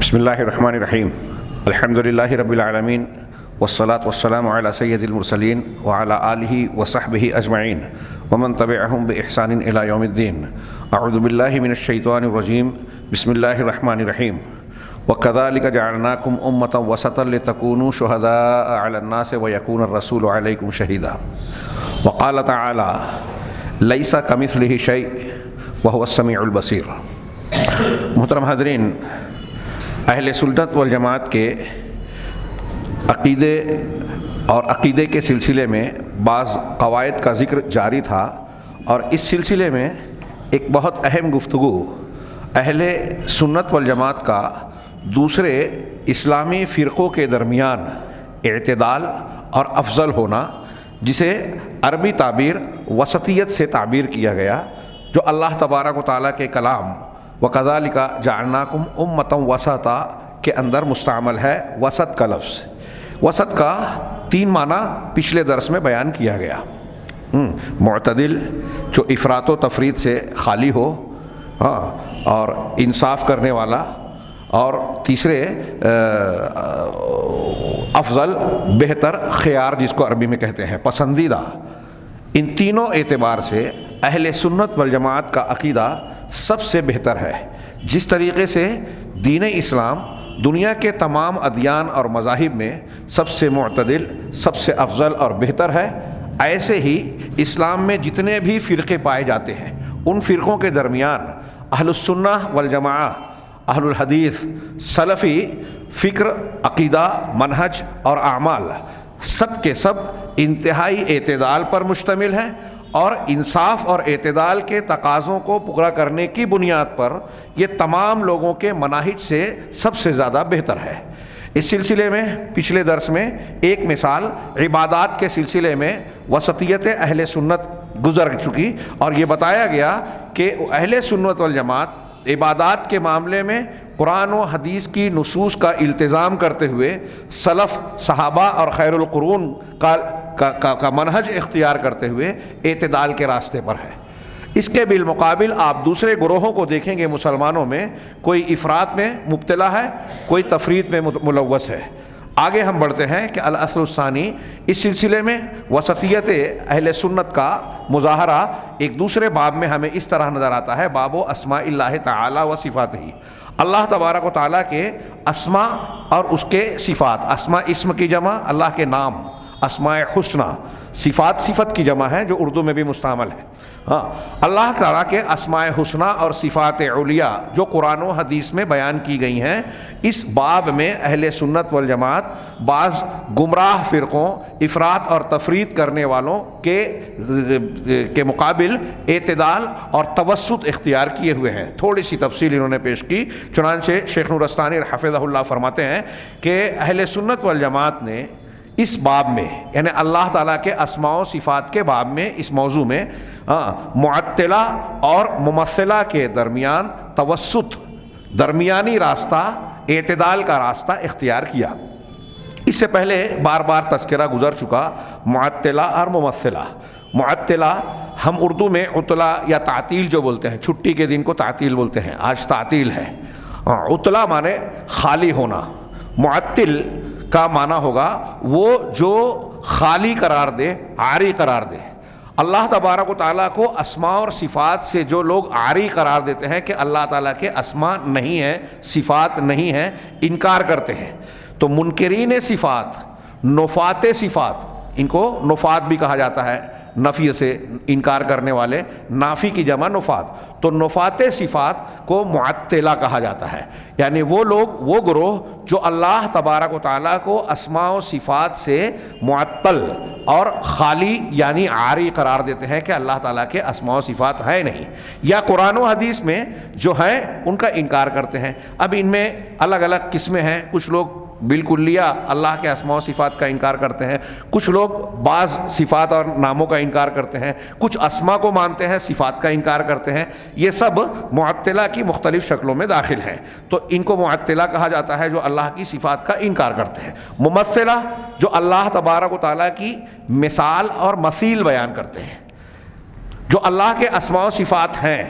بسم اللہ الرحمن الرحیم الحمد للہ رب العالمین والصلاة والسلام علی سید المرسلین وعلی آلہ وصحبہ اجمعین ومن تبعہم بإحسان الی یوم الدین. اعوذ باللہ من الشیطان الرجیم. بسم اللہ الرحمن الرحیم. وَكَذَلِكَ جَعَلْنَاكُمْ أُمَّةً وَسَطًا لِتَكُونُوا شُهَدَاءَ عَلَى النَّاسِ وَيَكُونَ الرَّسُولُ عَلَيْكُمْ شَهِيدًا. وقال تعالی لَيْسَ كَمِثْلِهِ شَيْءٌ وَهُوَ السَّمِيعُ الْبَصِيرُ. محترم حاضرین، اہل سنت والجماعت کے عقیدے اور عقیدے کے سلسلے میں بعض قواعد کا ذکر جاری تھا، اور اس سلسلے میں ایک بہت اہم گفتگو اہل سنت والجماعت کا دوسرے اسلامی فرقوں کے درمیان اعتدال اور افضل ہونا، جسے عربی تعبیر وسطیت سے تعبیر کیا گیا، جو اللہ تبارک و تعالیٰ کے کلام وَكَذَلِكَ جَعَلْنَاكُمْ أُمَّةً وَسَطًا کے اندر مستعمل ہے وسط کا لفظ. وسط کا 3 معنی پچھلے درس میں بیان کیا گیا. معتدل، جو افراط و تفریط سے خالی ہو، اور انصاف کرنے والا، اور تیسرے افضل، بہتر، خیار جس کو عربی میں کہتے ہیں، پسندیدہ. ان تینوں اعتبار سے اہل سنت والجماعت کا عقیدہ سب سے بہتر ہے. جس طریقے سے دین اسلام دنیا کے تمام ادیان اور مذاہب میں سب سے معتدل، سب سے افضل اور بہتر ہے، ایسے ہی اسلام میں جتنے بھی فرقے پائے جاتے ہیں ان فرقوں کے درمیان اہل السنہ والجماعہ، اہل الحدیث، سلفی فکر، عقیدہ، منہج اور اعمال سب کے سب انتہائی اعتدال پر مشتمل ہیں، اور انصاف اور اعتدال کے تقاضوں کو پورا کرنے کی بنیاد پر یہ تمام لوگوں کے مناہج سے سب سے زیادہ بہتر ہے. اس سلسلے میں پچھلے درس میں ایک مثال عبادات کے سلسلے میں وسطیت اہل سنت گزر چکی، اور یہ بتایا گیا کہ اہل سنت والجماعت عبادات کے معاملے میں قرآن و حدیث کی نصوص کا التزام کرتے ہوئے سلف، صحابہ اور خیر القرون کا منہج اختیار کرتے ہوئے اعتدال کے راستے پر ہے. اس کے بالمقابل آپ دوسرے گروہوں کو دیکھیں گے، مسلمانوں میں کوئی افراط میں مبتلا ہے، کوئی تفریط میں ملوث ہے. آگے ہم بڑھتے ہیں کہ الاصل الثانی، اس سلسلے میں وسطیت اہل سنت کا مظاہرہ ایک دوسرے باب میں ہمیں اس طرح نظر آتا ہے، باب و اسماء اللہ تعالی و صفاتہ. اللہ تبارک و تعالیٰ کے اسماء اور اس کے صفات. اسماء اسم کی جمع، اللہ کے نام، اسماء حسنہ. صفات صفت کی جمع ہے، جو اردو میں بھی مستعمل ہے. اللہ تعالیٰ کے اسماء حسنہ اور صفات علیہ جو قرآن و حدیث میں بیان کی گئی ہیں، اس باب میں اہل سنت والجماعت بعض گمراہ فرقوں، افراط اور تفریط کرنے والوں کے مقابل اعتدال اور توسط اختیار کیے ہوئے ہیں. تھوڑی سی تفصیل انہوں نے پیش کی. چنانچہ شیخ نورستانی حفظہ اللہ فرماتے ہیں کہ اہل سنت والجماعت نے اس باب میں، یعنی اللہ تعالیٰ کے اسماء و صفات کے باب میں، اس موضوع میں معطلہ اور ممثلہ کے درمیان توسط، درمیانی راستہ، اعتدال کا راستہ اختیار کیا. اس سے پہلے بار بار تذکرہ گزر چکا معطلہ اور ممثلہ. معطلہ ہم اردو میں عطلہ یا تعطیل جو بولتے ہیں، چھٹی کے دن کو تعطیل بولتے ہیں، آج تعطیل ہے. عطلہ مانے خالی ہونا، معطل کا معنی ہوگا وہ جو خالی قرار دے، عاری قرار دے. اللہ تبارک و تعالیٰ کو اسماء اور صفات سے جو لوگ عاری قرار دیتے ہیں کہ اللہ تعالیٰ کے اسماء نہیں ہیں، صفات نہیں ہیں، انکار کرتے ہیں، تو منکرین صفات، نفات صفات، ان کو نفات بھی کہا جاتا ہے، نفی سے انکار کرنے والے، نافی کی جمع نفات. تو نفات صفات کو معطلہ کہا جاتا ہے، یعنی وہ لوگ، وہ گروہ جو اللہ تبارک و تعالیٰ کو اسماء و صفات سے معطل اور خالی یعنی عاری قرار دیتے ہیں کہ اللہ تعالیٰ کے اسماء و صفات ہے نہیں، یا قرآن و حدیث میں جو ہیں ان کا انکار کرتے ہیں. اب ان میں الگ الگ قسمیں ہیں. کچھ لوگ بالکلیہ اللہ کے اسماء و صفات کا انکار کرتے ہیں، کچھ لوگ بعض صفات اور ناموں کا انکار کرتے ہیں، کچھ اسماء کو مانتے ہیں، صفات کا انکار کرتے ہیں. یہ سب معطلہ کی مختلف شکلوں میں داخل ہیں. تو ان کو معطلہ کہا جاتا ہے جو اللہ کی صفات کا انکار کرتے ہیں. ممثلہ جو اللہ تبارک و تعالیٰ کی مثال اور مثیل بیان کرتے ہیں، جو اللہ کے اسماء و صفات ہیں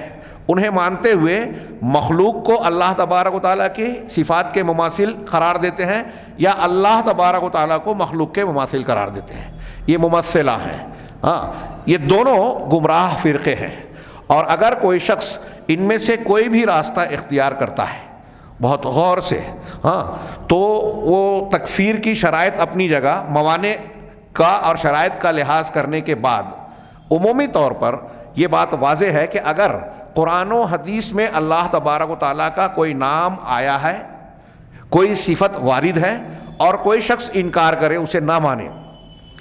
انہیں مانتے ہوئے مخلوق کو اللہ تبارک و تعالیٰ کی صفات کے مماثل قرار دیتے ہیں یا اللہ تبارک و تعالیٰ کو مخلوق کے مماثل قرار دیتے ہیں. یہ ممثلہ ہیں. ہاں یہ دونوں گمراہ فرقے ہیں. اور اگر کوئی شخص ان میں سے کوئی بھی راستہ اختیار کرتا ہے بہت غور سے تو وہ تکفیر کی شرائط اپنی جگہ، موانع کا اور شرائط کا لحاظ کرنے کے بعد عمومی طور پر یہ بات واضح ہے کہ اگر قرآن و حدیث میں اللہ تبارک و تعالیٰ کا کوئی نام آیا ہے، کوئی صفت وارد ہے، اور کوئی شخص انکار کرے، اسے نہ مانے،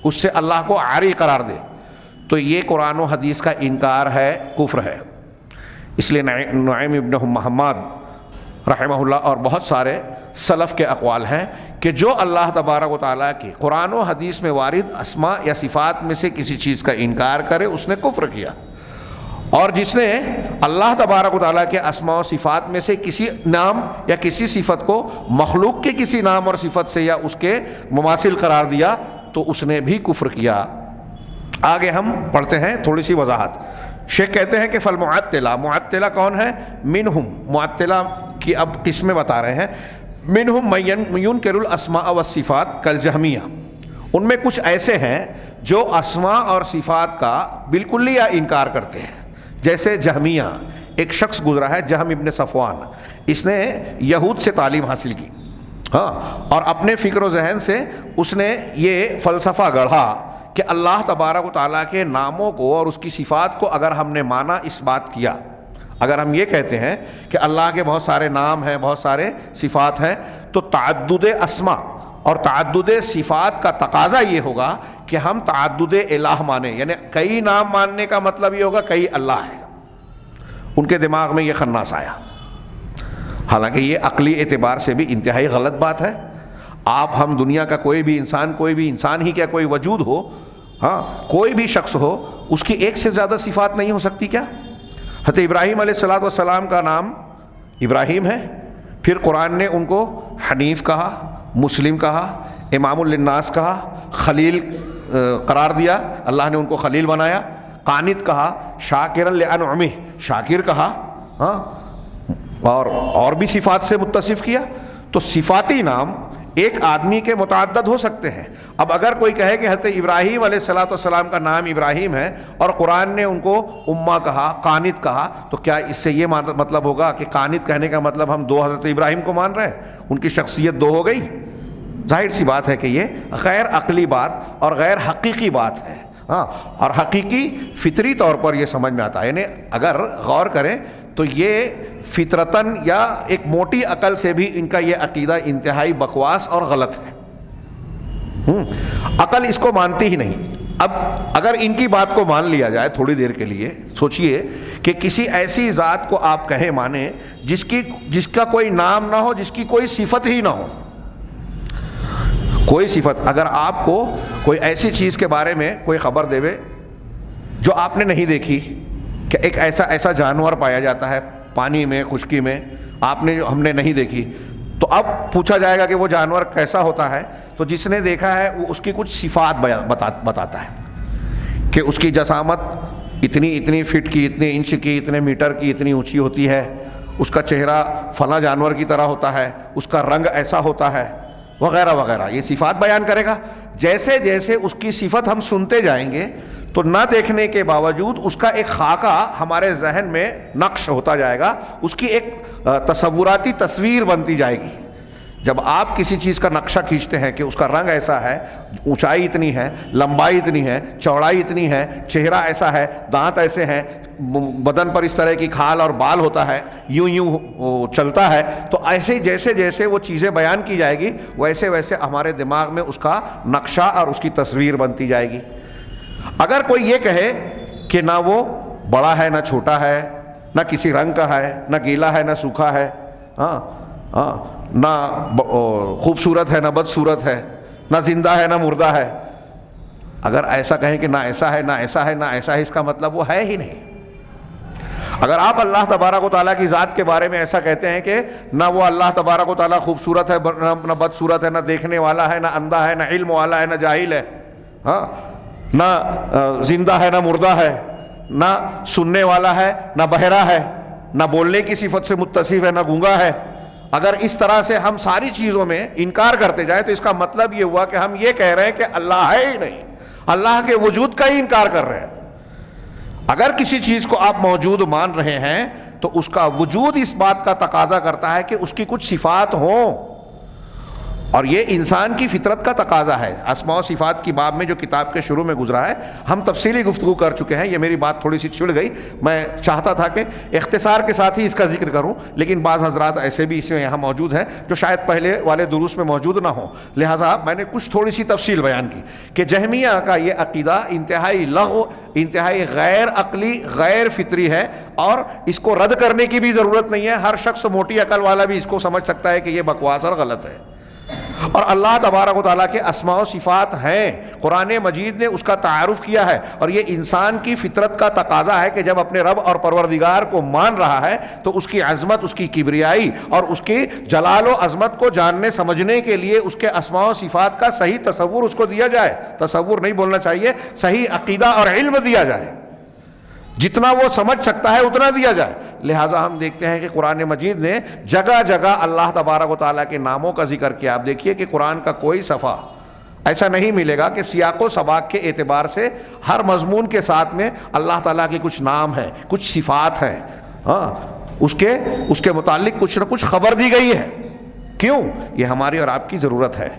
اس سے اللہ کو عاری قرار دے، تو یہ قرآن و حدیث کا انکار ہے، کفر ہے. اس لیے نعیم ابن محمد رحمہ اللہ اور بہت سارے سلف کے اقوال ہیں کہ جو اللہ تبارک و تعالیٰ کی قرآن و حدیث میں وارد اسماء یا صفات میں سے کسی چیز کا انکار کرے اس نے کفر کیا، اور جس نے اللہ تبارک و تعالیٰ کے اسماء و صفات میں سے کسی نام یا کسی صفت کو مخلوق کے کسی نام اور صفت سے یا اس کے مماثل قرار دیا تو اس نے بھی کفر کیا. آگے ہم پڑھتے ہیں تھوڑی سی وضاحت. شیخ کہتے ہیں کہ فالمعطلہ، معطلہ کون ہے؟ منہم، معطلہ کی اب قسمیں بتا رہے ہیں. منہم من ینکر الاسماء والصفات کالجہمیہ، ان میں کچھ ایسے ہیں جو اسماء اور صفات کا بالکلیہ انکار کرتے ہیں، جیسے جہمیہ. ایک شخص گزرا ہے جہم ابن صفوان، اس نے یہود سے تعلیم حاصل کی اور اپنے فکر و ذہن سے اس نے یہ فلسفہ گڑھا کہ اللہ تبارک و تعالیٰ کے ناموں کو اور اس کی صفات کو اگر ہم نے مانا، اس بات کیا، اگر ہم یہ کہتے ہیں کہ اللہ کے بہت سارے نام ہیں، بہت سارے صفات ہیں، تو تعدد اسماء اور تعدد صفات کا تقاضا یہ ہوگا کہ ہم تعدد الہ مانیں، یعنی کئی نام ماننے کا مطلب یہ ہوگا کئی اللہ ہے. ان کے دماغ میں یہ خناس آیا، حالانکہ یہ عقلی اعتبار سے بھی انتہائی غلط بات ہے. آپ ہم دنیا کا کوئی بھی انسان ہی کیا کوئی وجود ہو، کوئی بھی شخص ہو، اس کی ایک سے زیادہ صفات نہیں ہو سکتی کیا؟ حضرت ابراہیم علیہ السلام کا نام ابراہیم ہے، پھر قرآن نے ان کو حنیف کہا، مسلم کہا، امام للناس کہا، خلیل قرار دیا، اللہ نے ان کو خلیل بنایا، قانت کہا، شاکرا لانعمہ، شاکر کہا، اور بھی صفات سے متصف کیا. تو صفاتی نام ایک آدمی کے متعدد ہو سکتے ہیں. اب اگر کوئی کہے کہ حضرت ابراہیم علیہ السلام کا نام ابراہیم ہے اور قرآن نے ان کو امہ کہا، قانت کہا، تو کیا اس سے یہ مطلب ہوگا کہ قانت کہنے کا مطلب ہم دو حضرت ابراہیم کو مان رہے ہیں، ان کی شخصیت دو ہو گئی؟ ظاہر سی بات ہے کہ یہ غیر عقلی بات اور غیر حقیقی بات ہے. اور حقیقی فطری طور پر یہ سمجھ میں آتا ہے، یعنی اگر غور کریں تو یہ فطرتاً یا ایک موٹی عقل سے بھی ان کا یہ عقیدہ انتہائی بکواس اور غلط ہے. عقل اس کو مانتی ہی نہیں. اب اگر ان کی بات کو مان لیا جائے تھوڑی دیر کے لیے، سوچئے کہ کسی ایسی ذات کو آپ کہیں مانیں جس کا کوئی نام نہ ہو، جس کی کوئی صفت ہی نہ ہو، کوئی صفت. اگر آپ کو کوئی ایسی چیز کے بارے میں کوئی خبر دے جو آپ نے نہیں دیکھی، کہ ایک ایسا جانور پایا جاتا ہے پانی میں، خشکی میں، ہم نے نہیں دیکھی، تو اب پوچھا جائے گا کہ وہ جانور کیسا ہوتا ہے، تو جس نے دیکھا ہے وہ اس کی کچھ صفات بتاتا ہے کہ اس کی جسامت اتنی فٹ کی، اتنے انچ کی، اتنے میٹر کی، اتنی اونچی ہوتی ہے، اس کا چہرہ فلاں جانور کی طرح ہوتا ہے، اس کا رنگ ایسا ہوتا ہے، وغیرہ وغیرہ. یہ صفات بیان کرے گا. جیسے جیسے اس کی صفت ہم سنتے جائیں گے تو نہ دیکھنے کے باوجود اس کا ایک خاکہ ہمارے ذہن میں نقش ہوتا جائے گا، اس کی ایک تصوراتی تصویر بنتی جائے گی. جب آپ کسی چیز کا نقشہ کھینچتے ہیں کہ اس کا رنگ ایسا ہے، اونچائی اتنی ہے، لمبائی اتنی ہے، چوڑائی اتنی ہے، چہرہ ایسا ہے، دانت ایسے ہیں، بدن پر اس طرح کی کھال اور بال ہوتا ہے، یوں چلتا ہے، تو ایسے جیسے جیسے وہ چیزیں بیان کی جائے گی ویسے ویسے ہمارے دماغ میں اس کا نقشہ اور اس کی تصویر بنتی جائے گی. اگر کوئی یہ کہے کہ نہ وہ بڑا ہے، نہ چھوٹا ہے، نہ کسی رنگ کا ہے، نہ گیلا ہے، نہ سوکھا ہے، نہ خوبصورت ہے، نہ بدصورت ہے، نہ زندہ ہے، نہ مردہ ہے، اگر ایسا کہیں کہ نہ ایسا ہے، نہ ایسا ہے، نہ ایسا ہے، اس کا مطلب وہ ہے ہی نہیں. اگر آپ اللہ تبارک و تعالیٰ کی ذات کے بارے میں ایسا کہتے ہیں کہ نہ وہ اللہ تبارک و تعالیٰ خوبصورت ہے، نہ بدصورت ہے، نہ دیکھنے والا ہے، نہ اندھا ہے، نہ علم والا ہے، نہ جاہل ہے، نہ زندہ ہے، نہ مردہ ہے، نہ سننے والا ہے، نہ بہرا ہے، نہ بولنے کی صفت سے متصف ہے، نہ گونگا ہے. اگر اس طرح سے ہم ساری چیزوں میں انکار کرتے جائیں تو اس کا مطلب یہ ہوا کہ ہم یہ کہہ رہے ہیں کہ اللہ ہے ہی نہیں، اللہ کے وجود کا ہی انکار کر رہے ہیں. اگر کسی چیز کو آپ موجود مان رہے ہیں تو اس کا وجود اس بات کا تقاضا کرتا ہے کہ اس کی کچھ صفات ہوں، اور یہ انسان کی فطرت کا تقاضا ہے. اسماء و صفات کی باب میں جو کتاب کے شروع میں گزرا ہے ہم تفصیلی گفتگو کر چکے ہیں. یہ میری بات تھوڑی سی چھڑ گئی، میں چاہتا تھا کہ اختصار کے ساتھ ہی اس کا ذکر کروں، لیکن بعض حضرات ایسے بھی اس میں یہاں موجود ہیں جو شاید پہلے والے دروس میں موجود نہ ہوں، لہٰذا میں نے کچھ تھوڑی سی تفصیل بیان کی کہ جہمیہ کا یہ عقیدہ انتہائی لغو، انتہائی غیر عقلی، غیر فطری ہے، اور اس کو رد کرنے کی بھی ضرورت نہیں ہے. ہر شخص موٹی عقل والا بھی اس کو سمجھ سکتا ہے کہ یہ بکواس اور غلط ہے. اور اللہ تبارک و تعالیٰ کے اسماء و صفات ہیں، قرآن مجید نے اس کا تعارف کیا ہے، اور یہ انسان کی فطرت کا تقاضا ہے کہ جب اپنے رب اور پروردگار کو مان رہا ہے تو اس کی عظمت، اس کی کبریائی اور اس کی جلال و عظمت کو جاننے سمجھنے کے لیے اس کے اسماء و صفات کا صحیح تصور اس کو دیا جائے. تصور نہیں بولنا چاہیے، صحیح عقیدہ اور علم دیا جائے، جتنا وہ سمجھ سکتا ہے اتنا دیا جائے. لہٰذا ہم دیکھتے ہیں کہ قرآن مجید نے جگہ جگہ اللہ تبارک و تعالیٰ کے ناموں کا ذکر کیا. آپ دیکھیے کہ قرآن کا کوئی صفحہ ایسا نہیں ملے گا کہ سیاق و سباق کے اعتبار سے ہر مضمون کے ساتھ میں اللہ تعالیٰ کے کچھ نام ہیں، کچھ صفات ہیں، ہاں اس کے متعلق کچھ نہ کچھ خبر دی گئی ہے. کیوں؟ یہ ہماری اور آپ کی ضرورت ہے.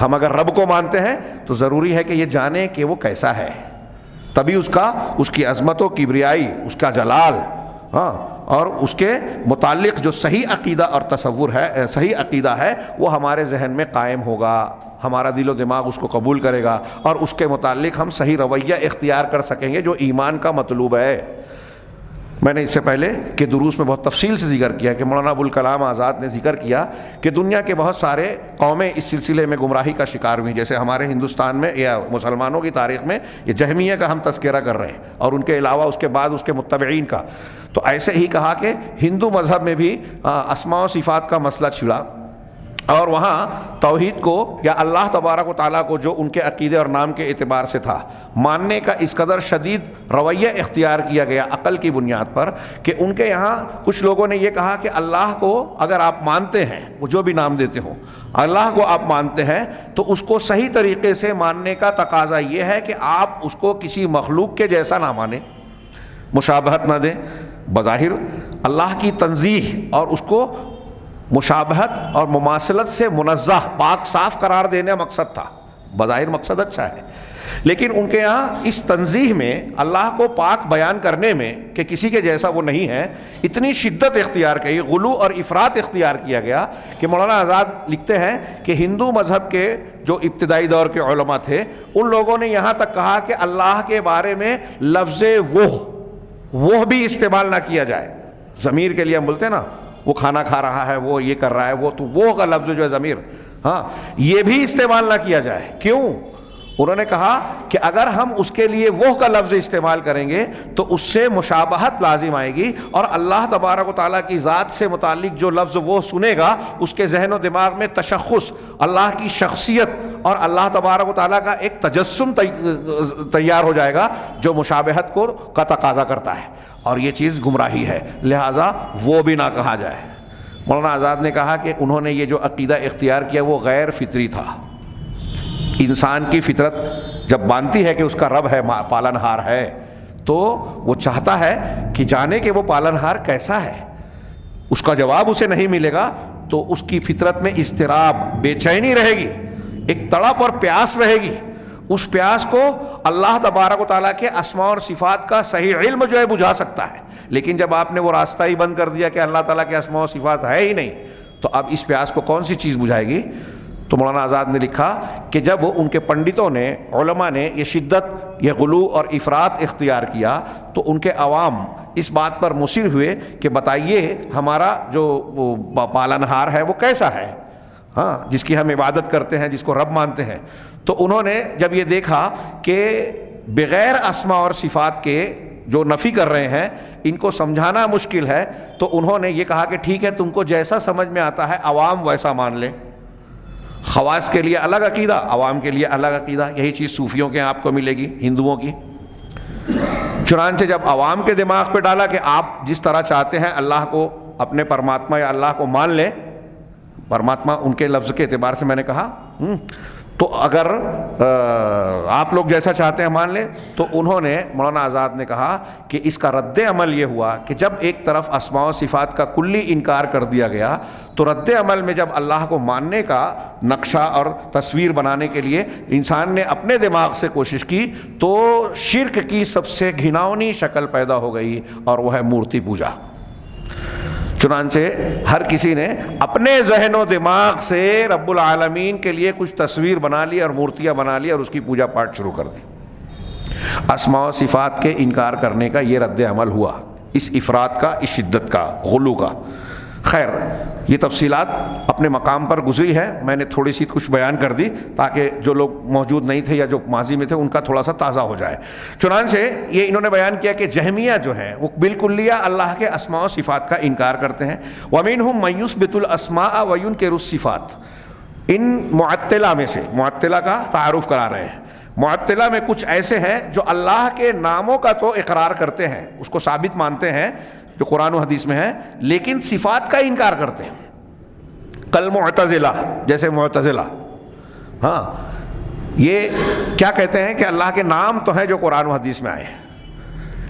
ہم اگر رب کو مانتے ہیں تو ضروری ہے کہ یہ جانیں کہ وہ کیسا ہے، تبھی اس کی عظمت و کبریائی، اس کا جلال، ہاں، اور اس کے متعلق جو صحیح عقیدہ اور تصور ہے، صحیح عقیدہ ہے، وہ ہمارے ذہن میں قائم ہوگا، ہمارا دل و دماغ اس کو قبول کرے گا، اور اس کے متعلق ہم صحیح رویہ اختیار کر سکیں گے جو ایمان کا مطلوب ہے. میں نے اس سے پہلے کہ دروس میں بہت تفصیل سے ذکر کیا کہ مولانا ابوالکلام آزاد نے ذکر کیا کہ دنیا کے بہت سارے قومیں اس سلسلے میں گمراہی کا شکار ہوئی، جیسے ہمارے ہندوستان میں یا مسلمانوں کی تاریخ میں یہ جہمیہ کا ہم تذکرہ کر رہے ہیں، اور ان کے علاوہ اس کے بعد اس کے متبعین کا. تو ایسے ہی کہا کہ ہندو مذہب میں بھی اسماء و صفات کا مسئلہ چھڑا، اور وہاں توحید کو یا اللہ تبارک و تعالیٰ کو جو ان کے عقیدے اور نام کے اعتبار سے تھا ماننے کا اس قدر شدید رویہ اختیار کیا گیا عقل کی بنیاد پر کہ ان کے یہاں کچھ لوگوں نے یہ کہا کہ اللہ کو اگر آپ مانتے ہیں، وہ جو بھی نام دیتے ہوں، اللہ کو آپ مانتے ہیں تو اس کو صحیح طریقے سے ماننے کا تقاضا یہ ہے کہ آپ اس کو کسی مخلوق کے جیسا نہ مانیں، مشابہت نہ دیں. بظاہر اللہ کی تنزیہ اور اس کو مشابہت اور مماثلت سے منزہ، پاک صاف قرار دینے مقصد تھا، بظاہر مقصد اچھا ہے، لیکن ان کے یہاں اس تنزیہ میں، اللہ کو پاک بیان کرنے میں کہ کسی کے جیسا وہ نہیں ہے، اتنی شدت اختیار کی، غلو اور افراط اختیار کیا گیا کہ مولانا آزاد لکھتے ہیں کہ ہندو مذہب کے جو ابتدائی دور کے علماء تھے ان لوگوں نے یہاں تک کہا کہ اللہ کے بارے میں لفظ وہ بھی استعمال نہ کیا جائے. ضمیر کے لیے ہم بولتے ہیں نا، وہ کھانا کھا رہا ہے، وہ یہ کر رہا ہے، وہ تو وہ کا لفظ جو ہے ضمیر، ہاں یہ بھی استعمال نہ کیا جائے. کیوں؟ انہوں نے کہا کہ اگر ہم اس کے لیے وہ کا لفظ استعمال کریں گے تو اس سے مشابہت لازم آئے گی، اور اللہ تبارک و تعالیٰ کی ذات سے متعلق جو لفظ وہ سنے گا اس کے ذہن و دماغ میں تشخص، اللہ کی شخصیت اور اللہ تبارک و تعالیٰ کا ایک تجسم تیار ہو جائے گا جو مشابہت کا تقاضا کرتا ہے، اور یہ چیز گمراہی ہے، لہٰذا وہ بھی نہ کہا جائے. مولانا آزاد نے کہا کہ انہوں نے یہ جو عقیدہ اختیار کیا وہ غیر فطری تھا. انسان کی فطرت جب مانتی ہے کہ اس کا رب ہے، پالنہار ہے، تو وہ چاہتا ہے کہ جانے کہ وہ پالنہار کیسا ہے. اس کا جواب اسے نہیں ملے گا تو اس کی فطرت میں اضطراب، بے چینی رہے گی، ایک تڑپ اور پیاس رہے گی. اس پیاس کو اللہ تبارک و تعالیٰ کے اسماء اور صفات کا صحیح علم جو ہے بجھا سکتا ہے. لیکن جب آپ نے وہ راستہ ہی بند کر دیا کہ اللہ تعالیٰ کے اسماء و صفات ہے ہی نہیں، تو اب اس پیاس کو کون سی چیز بجھائے گی؟ تو مولانا آزاد نے لکھا کہ جب ان کے پنڈتوں نے، علماء نے یہ شدت، یہ غلو اور افراط اختیار کیا تو ان کے عوام اس بات پر مصر ہوئے کہ بتائیے ہمارا جو پالنہار ہے وہ کیسا ہے، ہاں جس کی ہم عبادت کرتے ہیں، جس کو رب مانتے ہیں. تو انہوں نے جب یہ دیکھا کہ بغیر اسماء اور صفات کے جو نفی کر رہے ہیں ان کو سمجھانا مشکل ہے، تو انہوں نے یہ کہا کہ ٹھیک ہے، تم کو جیسا سمجھ میں آتا ہے عوام ویسا مان لیں. خواص کے لیے الگ عقیدہ، عوام کے لیے الگ عقیدہ. یہی چیز صوفیوں کے آپ کو ملے گی، ہندوؤں کی. چنانچہ جب عوام کے دماغ پہ ڈالا کہ آپ جس طرح چاہتے ہیں اللہ کو اپنے پرماتما یا اللہ کو مان لیں، پرماتما ان کے لفظ کے اعتبار سے میں نے کہا، تو اگر آپ لوگ جیسا چاہتے ہیں مان لیں، تو انہوں نے، مولانا آزاد نے کہا کہ اس کا رد عمل یہ ہوا کہ جب ایک طرف اسماء و صفات کا کلی انکار کر دیا گیا، تو رد عمل میں جب اللہ کو ماننے کا نقشہ اور تصویر بنانے کے لیے انسان نے اپنے دماغ سے کوشش کی، تو شرک کی سب سے گھناؤنی شکل پیدا ہو گئی، اور وہ ہے مورتی پوجا۔ چنانچہ ہر کسی نے اپنے ذہن و دماغ سے رب العالمین کے لیے کچھ تصویر بنا لی اور مورتیاں بنا لی اور اس کی پوجا پاٹ شروع کر دی۔ اسماء و صفات کے انکار کرنے کا یہ رد عمل ہوا، اس افراط کا، اس شدت کا، غلو کا۔ خیر، یہ تفصیلات اپنے مقام پر گزری ہے، میں نے تھوڑی سی کچھ بیان کر دی تاکہ جو لوگ موجود نہیں تھے یا جو ماضی میں تھے ان کا تھوڑا سا تازہ ہو جائے۔ چنانچہ یہ انہوں نے بیان کیا کہ جہمیہ جو ہیں وہ بالکلیہ اللہ کے اسماء و صفات کا انکار کرتے ہیں۔ وَمِنْهُمْ مَن يُثْبِتُ الْأَسْمَاءَ وَيُنْكِرُ الصِّفَاتَ، ان معطلہ میں سے، معطلہ کا تعارف کرا رہے ہیں، معطلہ میں کچھ ایسے ہیں جو اللہ کے ناموں کا تو اقرار کرتے ہیں، اس کو ثابت مانتے ہیں جو قرآن و حدیث میں ہے، لیکن صفات کا انکار کرتے ہیں، کل معتزلہ، جیسے معتزلہ۔ ہاں، یہ کیا کہتے ہیں کہ اللہ کے نام تو ہیں جو قرآن و حدیث میں آئے ہیں،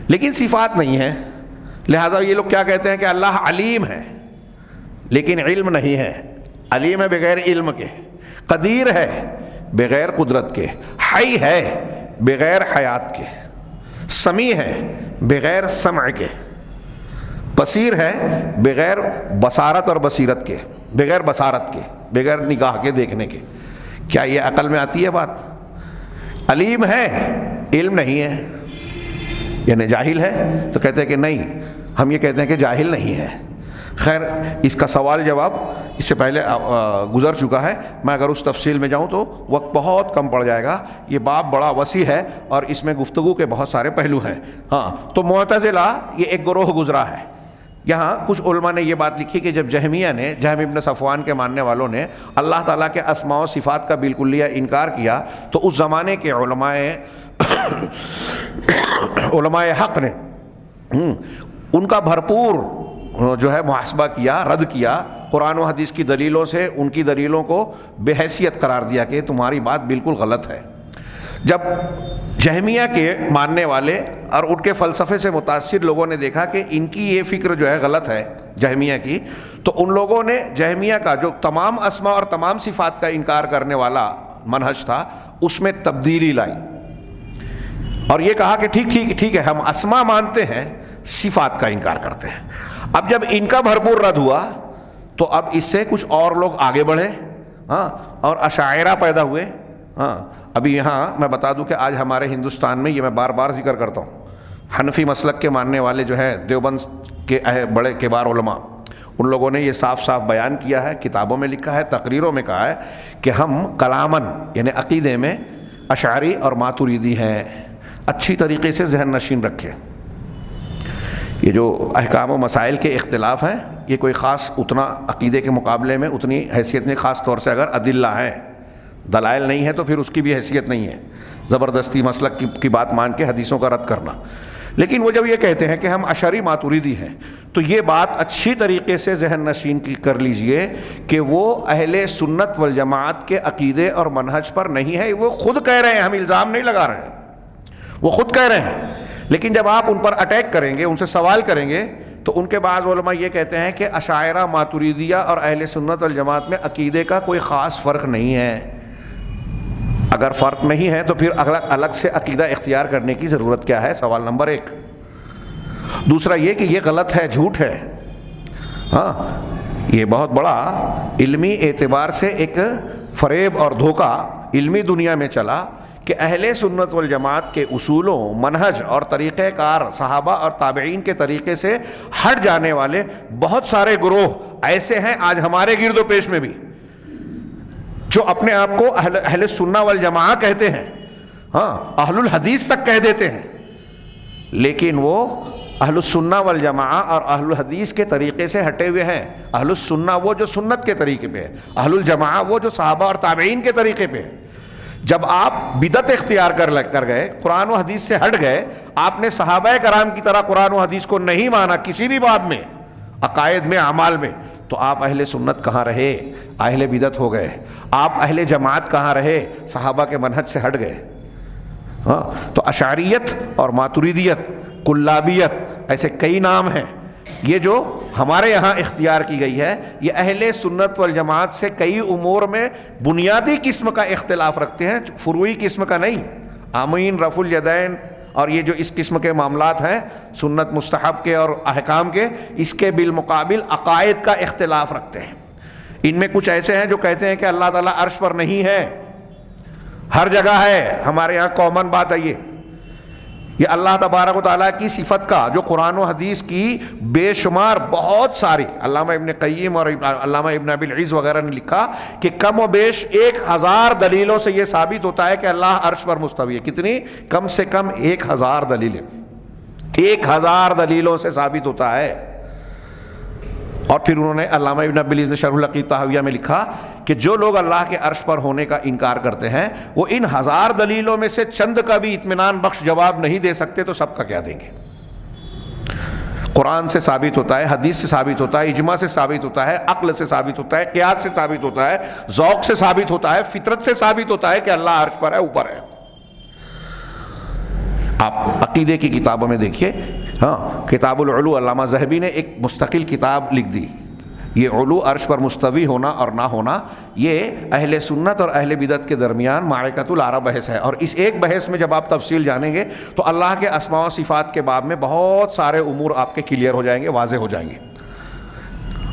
لیکن صفات نہیں ہیں، لہذا یہ لوگ کیا کہتے ہیں کہ اللہ علیم ہے لیکن علم نہیں ہے، علیم ہے بغیر علم کے، قدیر ہے بغیر قدرت کے، حی ہے بغیر حیات کے، سمیع ہے بغیر سمع کے، بصیر ہے بغیر بصارت اور بصیرت کے، بغیر بصارت کے، بغیر نگاہ کے، دیکھنے کے۔ کیا یہ عقل میں آتی ہے بات؟ علیم ہے، علم نہیں ہے، یعنی جاہل ہے؟ تو کہتے ہیں کہ نہیں، ہم یہ کہتے ہیں کہ جاہل نہیں ہے۔ خیر، اس کا سوال جواب اس سے پہلے گزر چکا ہے، میں اگر اس تفصیل میں جاؤں تو وقت بہت کم پڑ جائے گا، یہ باب بڑا وسیع ہے اور اس میں گفتگو کے بہت سارے پہلو ہیں۔ ہاں، تو معتزلہ یہ ایک گروہ گزرا ہے۔ یہاں کچھ علماء نے یہ بات لکھی کہ جب جہمیہ نے، جہم ابن صفوان کے ماننے والوں نے اللہ تعالیٰ کے اسماء و صفات کا بالکلیہ انکار کیا، تو اس زمانے کے علماء حق نے ان کا بھرپور جو ہے محاسبہ کیا، رد کیا، قرآن و حدیث کی دلیلوں سے ان کی دلیلوں کو بے حیثیت قرار دیا کہ تمہاری بات بالکل غلط ہے۔ جب جہمیہ کے ماننے والے اور ان کے فلسفے سے متاثر لوگوں نے دیکھا کہ ان کی یہ فکر جو ہے غلط ہے جہمیہ کی، تو ان لوگوں نے جہمیہ کا جو تمام اسماء اور تمام صفات کا انکار کرنے والا منہج تھا اس میں تبدیلی لائی اور یہ کہا کہ ٹھیک ہے، ہم اسماء مانتے ہیں، صفات کا انکار کرتے ہیں۔ اب جب ان کا بھرپور رد ہوا تو اب اس سے کچھ اور لوگ آگے بڑھے، ہاں، اور اشاعرہ پیدا ہوئے۔ ہاں، ابھی یہاں میں بتا دوں کہ آج ہمارے ہندوستان میں، یہ میں بار بار ذکر کرتا ہوں، حنفی مسلک کے ماننے والے جو ہے دیوبند کے بڑے کبار علماء، ان لوگوں نے یہ صاف صاف بیان کیا ہے، کتابوں میں لکھا ہے، تقریروں میں کہا ہے کہ ہم کلامن یعنی عقیدے میں اشعری اور ماتوریدی ہیں۔ اچھی طریقے سے ذہن نشین رکھیں، یہ جو احکام و مسائل کے اختلاف ہیں یہ کوئی خاص اتنا عقیدے کے مقابلے میں اتنی حیثیت نہیں، خاص طور سے اگر ادلہ ہیں، دلائل نہیں ہے تو پھر اس کی بھی حیثیت نہیں ہے، زبردستی مسلک کی بات مان کے حدیثوں کا رد کرنا۔ لیکن وہ جب یہ کہتے ہیں کہ ہم اشعری ماتوریدی ہیں تو یہ بات اچھی طریقے سے ذہن نشین کی کر لیجئے کہ وہ اہل سنت والجماعت کے عقیدے اور منہج پر نہیں ہے، وہ خود کہہ رہے ہیں، ہم الزام نہیں لگا رہے ہیں، وہ خود کہہ رہے ہیں۔ لیکن جب آپ ان پر اٹیک کریں گے، ان سے سوال کریں گے، تو ان کے بعض علماء یہ کہتے ہیں کہ اشاعرہ ماتوریدیہ اور اہل سنت والجماعت میں عقیدے کا کوئی خاص فرق نہیں ہے۔ اگر فرق نہیں ہے تو پھر الگ سے عقیدہ اختیار کرنے کی ضرورت کیا ہے؟ سوال نمبر 1۔ دوسرا یہ کہ یہ غلط ہے، جھوٹ ہے۔ ہاں، یہ بہت بڑا علمی اعتبار سے ایک فریب اور دھوکہ علمی دنیا میں چلا کہ اہل سنت والجماعت کے اصولوں، منہج اور طریقہ کار صحابہ اور تابعین کے طریقے سے ہٹ جانے والے بہت سارے گروہ ایسے ہیں آج ہمارے گرد و پیش میں بھی، جو اپنے آپ کو اہل سنہ والجماعہ کہتے ہیں، ہاں، اہل الحدیث تک کہہ دیتے ہیں، لیکن وہ اہل السنہ والجماعہ اور اہل الحدیث کے طریقے سے ہٹے ہوئے ہیں۔ اہل السنہ وہ جو سنت کے طریقے پہ ہے، اہل الجماعہ وہ جو صحابہ اور تابعین کے طریقے پہ ہے۔ جب آپ بدعت اختیار کر گئے، قرآن و حدیث سے ہٹ گئے، آپ نے صحابہ کرام کی طرح قرآن و حدیث کو نہیں مانا کسی بھی باب میں، عقائد میں، اعمال میں، تو آپ اہل سنت کہاں رہے؟ اہل بدعت ہو گئے۔ آپ اہل جماعت کہاں رہے؟ صحابہ کے منہج سے ہٹ گئے۔ ہاں، تو اشعریت اور ماتریدیت، کلابیت، ایسے کئی نام ہیں، یہ جو ہمارے یہاں اختیار کی گئی ہے، یہ اہل سنت والجماعت سے کئی امور میں بنیادی قسم کا اختلاف رکھتے ہیں، فروعی قسم کا نہیں۔ آمین، رفع الیدین اور یہ جو اس قسم کے معاملات ہیں سنت مستحب کے اور احکام کے، اس کے بالمقابل عقائد کا اختلاف رکھتے ہیں۔ ان میں کچھ ایسے ہیں جو کہتے ہیں کہ اللہ تعالیٰ عرش پر نہیں ہے، ہر جگہ ہے، ہمارے یہاں کامن بات ہے یہ اللہ تبارک و تعالیٰ کی صفت کا جو قرآن و حدیث کی بے شمار بہت ساری، علامہ ابن قیم اور علامہ ابن ابی العز وغیرہ نے لکھا کہ کم و بیش 1000 دلیلوں سے یہ ثابت ہوتا ہے کہ اللہ عرش پر مستوی ہے۔ کتنی؟ کم سے کم 1000 دلیلیں، 1000 دلیلوں سے ثابت ہوتا ہے۔ اور پھر انہوں نے علامہ ابن ابی العز نے شرح العقیدۃ الطحاویہ میں لکھا کہ جو لوگ اللہ کے عرش پر ہونے کا انکار کرتے ہیں وہ ان 1000 دلیلوں میں سے چند کا بھی اطمینان بخش جواب نہیں دے سکتے تو سب کا کیا دیں گے؟ قرآن سے ثابت ہوتا ہے، حدیث سے ثابت ہوتا ہے، اجماع سے ثابت ہوتا ہے، عقل سے ثابت ہوتا ہے، قیاس سے ثابت ہوتا ہے، ذوق سے ثابت ہوتا ہے، فطرت سے ثابت ہوتا ہے کہ اللہ عرش پر ہے، اوپر ہے۔ آپ عقیدے کی کتابوں میں دیکھیے، ہاں، کتاب العلو، علامہ ذہبی نے ایک مستقل کتاب لکھ دی۔ یہ علو، عرش پر مستوی ہونا اور نہ ہونا، یہ اہل سنت اور اہل بدعت کے درمیان معرکۃ الآراء بحث ہے، اور اس ایک بحث میں جب آپ تفصیل جانیں گے تو اللہ کے اسماء و صفات کے باب میں بہت سارے امور آپ کے کلیئر ہو جائیں گے، واضح ہو جائیں گے،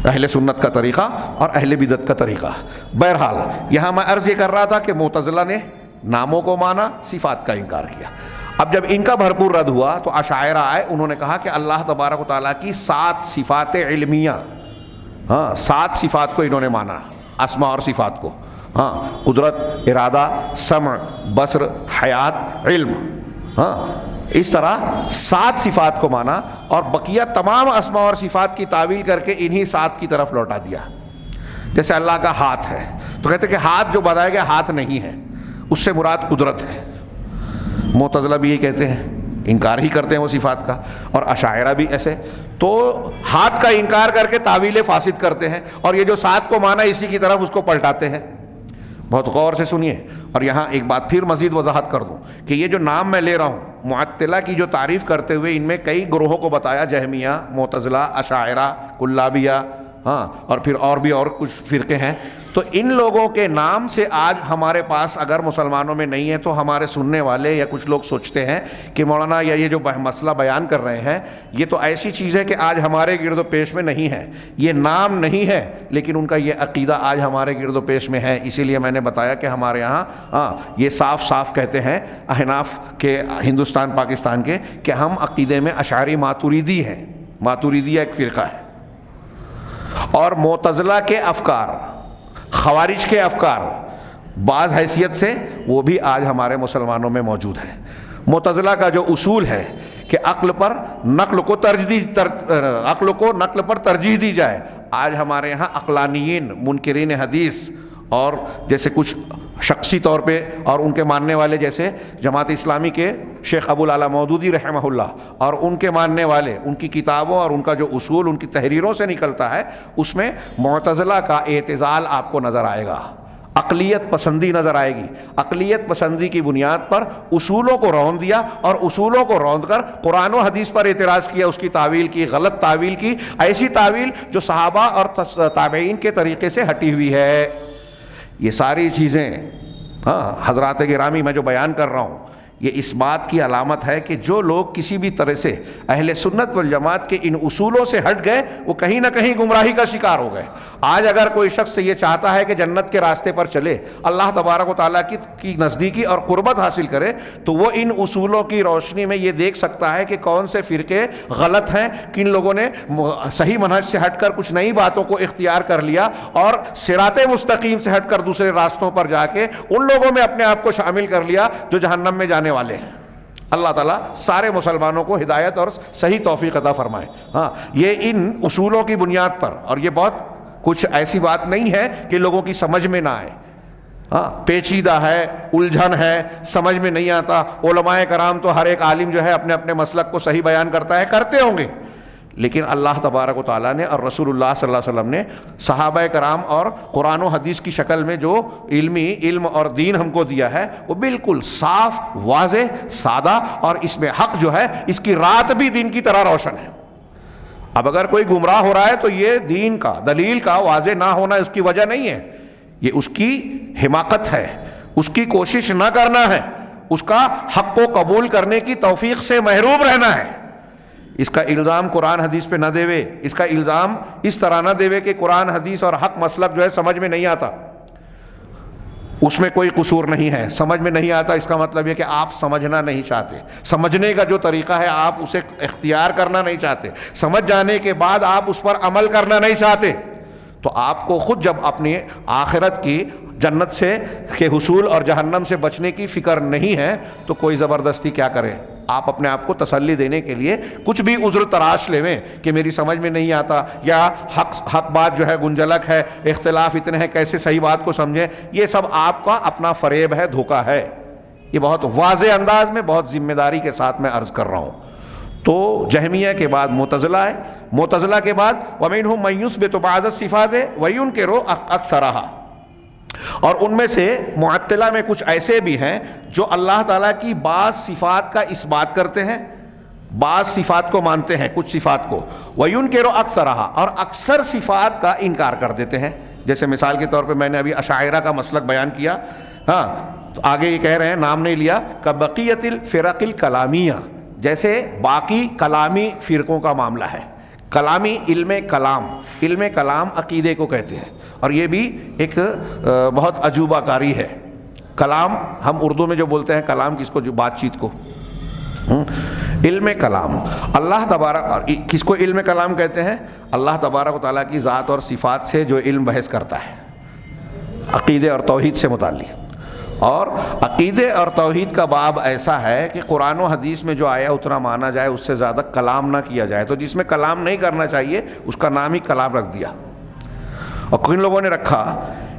اہل سنت کا طریقہ اور اہل بدعت کا طریقہ۔ بہرحال یہاں میں عرض یہ کر رہا تھا کہ معتزلہ نے ناموں کو مانا، صفات کا انکار کیا۔ اب جب ان کا بھرپور رد ہوا تو اشاعرہ آئے، انہوں نے کہا کہ اللہ تبارک و تعالیٰ کی 7 صفات علمیہ، ہاں 7 صفات کو انہوں نے مانا، اسماء اور صفات کو، ہاں، قدرت، ارادہ، سمع، بصر، حیات، علم، ہاں، اس طرح 7 صفات کو مانا اور بقیہ تمام اسماء اور صفات کی تعویل کر کے انہی 7 کی طرف لوٹا دیا۔ جیسے اللہ کا ہاتھ ہے تو کہتے کہ ہاتھ جو بتایا گیا ہاتھ نہیں ہے، اس سے مراد قدرت ہے۔ معتزلہ بھی یہی کہتے ہیں، انکار ہی کرتے ہیں وہ صفات کا، اور اشاعرہ بھی ایسے، تو ہاتھ کا انکار کر کے تعویل فاسد کرتے ہیں، اور یہ جو 7 کو مانا اسی کی طرف اس کو پلٹاتے ہیں۔ بہت غور سے سنیے، اور یہاں ایک بات پھر مزید وضاحت کر دوں کہ یہ جو نام میں لے رہا ہوں، معطلہ کی جو تعریف کرتے ہوئے ان میں کئی گروہوں کو بتایا، جہمیہ، معتزلہ، اشاعرہ، کلابیہ، ہاں، اور پھر اور بھی اور کچھ فرقے ہیں، تو ان لوگوں کے نام سے آج ہمارے پاس اگر مسلمانوں میں نہیں ہے تو ہمارے سننے والے یا کچھ لوگ سوچتے ہیں کہ مولانا یا یہ جو مسئلہ بیان کر رہے ہیں یہ تو ایسی چیز ہے کہ آج ہمارے گرد و پیش میں نہیں ہے، یہ نام نہیں ہے لیکن ان کا یہ عقیدہ آج ہمارے گرد و پیش میں ہے۔ اسی لیے میں نے بتایا کہ ہمارے یہاں یہ صاف صاف کہتے ہیں احناف کے، ہندوستان پاکستان کے، کہ ہم عقیدے میں اشعری ماتریدی ہیں، ماتریدیہ ایک فرقہ ہے، اور معتزلہ کے افکار، خوارج کے افکار بعض حیثیت سے وہ بھی آج ہمارے مسلمانوں میں موجود ہیں۔ معتزلہ کا جو اصول ہے کہ عقل کو نقل پر ترجیح دی جائے، آج ہمارے یہاں عقلانیین، منکرین حدیث اور جیسے کچھ شخصی طور پہ اور ان کے ماننے والے جیسے جماعت اسلامی کے شیخ ابو العلا مودودی رحمہ اللہ اور ان کے ماننے والے، ان کی کتابوں اور ان کا جو اصول ان کی تحریروں سے نکلتا ہے، اس میں معتزلہ کا اعتزال آپ کو نظر آئے گا، عقلیت پسندی نظر آئے گی۔ عقلیت پسندی کی بنیاد پر اصولوں کو روند دیا اور اصولوں کو روند کر قرآن و حدیث پر اعتراض کیا، اس کی تعویل کی، غلط تعویل کی، ایسی تعویل جو صحابہ اور تابعین کے طریقے سے ہٹی ہوئی ہے۔ یہ ساری چیزیں حضرات گرامی میں جو بیان کر رہا ہوں یہ اس بات کی علامت ہے کہ جو لوگ کسی بھی طرح سے اہل سنت والجماعت کے ان اصولوں سے ہٹ گئے وہ کہیں نہ کہیں گمراہی کا شکار ہو گئے۔ آج اگر کوئی شخص یہ چاہتا ہے کہ جنت کے راستے پر چلے، اللہ تبارک و تعالیٰ کی نزدیکی اور قربت حاصل کرے، تو وہ ان اصولوں کی روشنی میں یہ دیکھ سکتا ہے کہ کون سے فرقے غلط ہیں، کن لوگوں نے صحیح منہج سے ہٹ کر کچھ نئی باتوں کو اختیار کر لیا اور صراط مستقیم سے ہٹ کر دوسرے راستوں پر جا کے ان لوگوں میں اپنے آپ کو شامل کر لیا جو جہنم میں جانے والے ہیں۔ اللہ تعالیٰ سارے مسلمانوں کو ہدایت اور صحیح توفیق عطا فرمائے۔ یہ ان اصولوں کی بنیاد پر، اور یہ بہت کچھ ایسی بات نہیں ہے کہ لوگوں کی سمجھ میں نہ آئے، پیچیدہ ہے، الجھن ہے، سمجھ میں نہیں آتا۔ علماء کرام تو ہر ایک عالم جو ہے اپنے اپنے مسلک کو صحیح بیان کرتا ہے، کرتے ہوں گے، لیکن اللہ تبارک و تعالیٰ نے اور رسول اللہ صلی اللہ علیہ وسلم نے صحابہ کرام اور قرآن و حدیث کی شکل میں جو علم اور دین ہم کو دیا ہے وہ بالکل صاف، واضح، سادہ، اور اس میں حق جو ہے اس کی رات بھی دن کی طرح روشن ہے۔ اب اگر کوئی گمراہ ہو رہا ہے تو یہ دین کا، دلیل کا واضح نہ ہونا اس کی وجہ نہیں ہے، یہ اس کی حماقت ہے، اس کی کوشش نہ کرنا ہے، اس کا حق کو قبول کرنے کی توفیق سے محروم رہنا ہے۔ اس کا الزام قرآن حدیث پہ نہ دیوے، اس کا الزام اس طرح نہ دیوے کہ قرآن حدیث اور حق مسلک جو ہے سمجھ میں نہیں آتا، اس میں کوئی قصور نہیں ہے۔ سمجھ میں نہیں آتا اس کا مطلب یہ کہ آپ سمجھنا نہیں چاہتے، سمجھنے کا جو طریقہ ہے آپ اسے اختیار کرنا نہیں چاہتے، سمجھ جانے کے بعد آپ اس پر عمل کرنا نہیں چاہتے، تو آپ کو خود جب اپنی آخرت کی جنت سے کے حصول اور جہنم سے بچنے کی فکر نہیں ہے تو کوئی زبردستی کیا کرے؟ آپ اپنے آپ کو تسلی دینے کے لیے کچھ بھی عذر تراش لیں کہ میری سمجھ میں نہیں آتا، یا حق بات جو ہے گنجلک ہے، اختلاف اتنے ہیں، کیسے صحیح بات کو سمجھیں، یہ سب آپ کا اپنا فریب ہے، دھوکہ ہے۔ یہ بہت واضح انداز میں، بہت ذمہ داری کے ساتھ میں عرض کر رہا ہوں۔ تو جہمیہ کے بعد معتزلہ ہے، معتزلہ کے بعد وَمِنْهُمْ مَن يُثْبِتُ بَعْضَ الصِّفَاتِ وَيُنْكِرُ أَكْثَرَهَا، اور ان میں سے معطلہ میں کچھ ایسے بھی ہیں جو اللہ تعالیٰ کی بعض صفات کا اس بات کرتے ہیں، بعض صفات کو مانتے ہیں، کچھ صفات کو، وَيُنْكِرُ أَكْثَرَهَا، اور اکثر صفات کا انکار کر دیتے ہیں۔ جیسے مثال کے طور پہ میں نے ابھی اشاعرہ کا مسلک بیان کیا، تو آگے یہ کہہ رہے ہیں، نام نہیں لیا، كَبَقِيَّةِ الْفِرَقِ الْكَلَامِيَّةِ، جیسے باقی کلامی فرقوں کا معاملہ ہے۔ کلامی علم کلام عقیدے کو کہتے ہیں، اور یہ بھی ایک بہت عجوبہ کاری ہے۔ کلام ہم اردو میں جو بولتے ہیں کلام کس کو، جو بات چیت کو، علم کلام اللہ تبارک، اور کس کو علم کلام کہتے ہیں؟ اللہ تبارک و تعالیٰ کی ذات اور صفات سے جو علم بحث کرتا ہے عقیدے اور توحید سے متعلق۔ اور عقیدے اور توحید کا باب ایسا ہے کہ قرآن و حدیث میں جو آیا اتنا مانا جائے، اس سے زیادہ کلام نہ کیا جائے، تو جس میں کلام نہیں کرنا چاہیے اس کا نام ہی کلام رکھ دیا۔ اور کن لوگوں نے رکھا،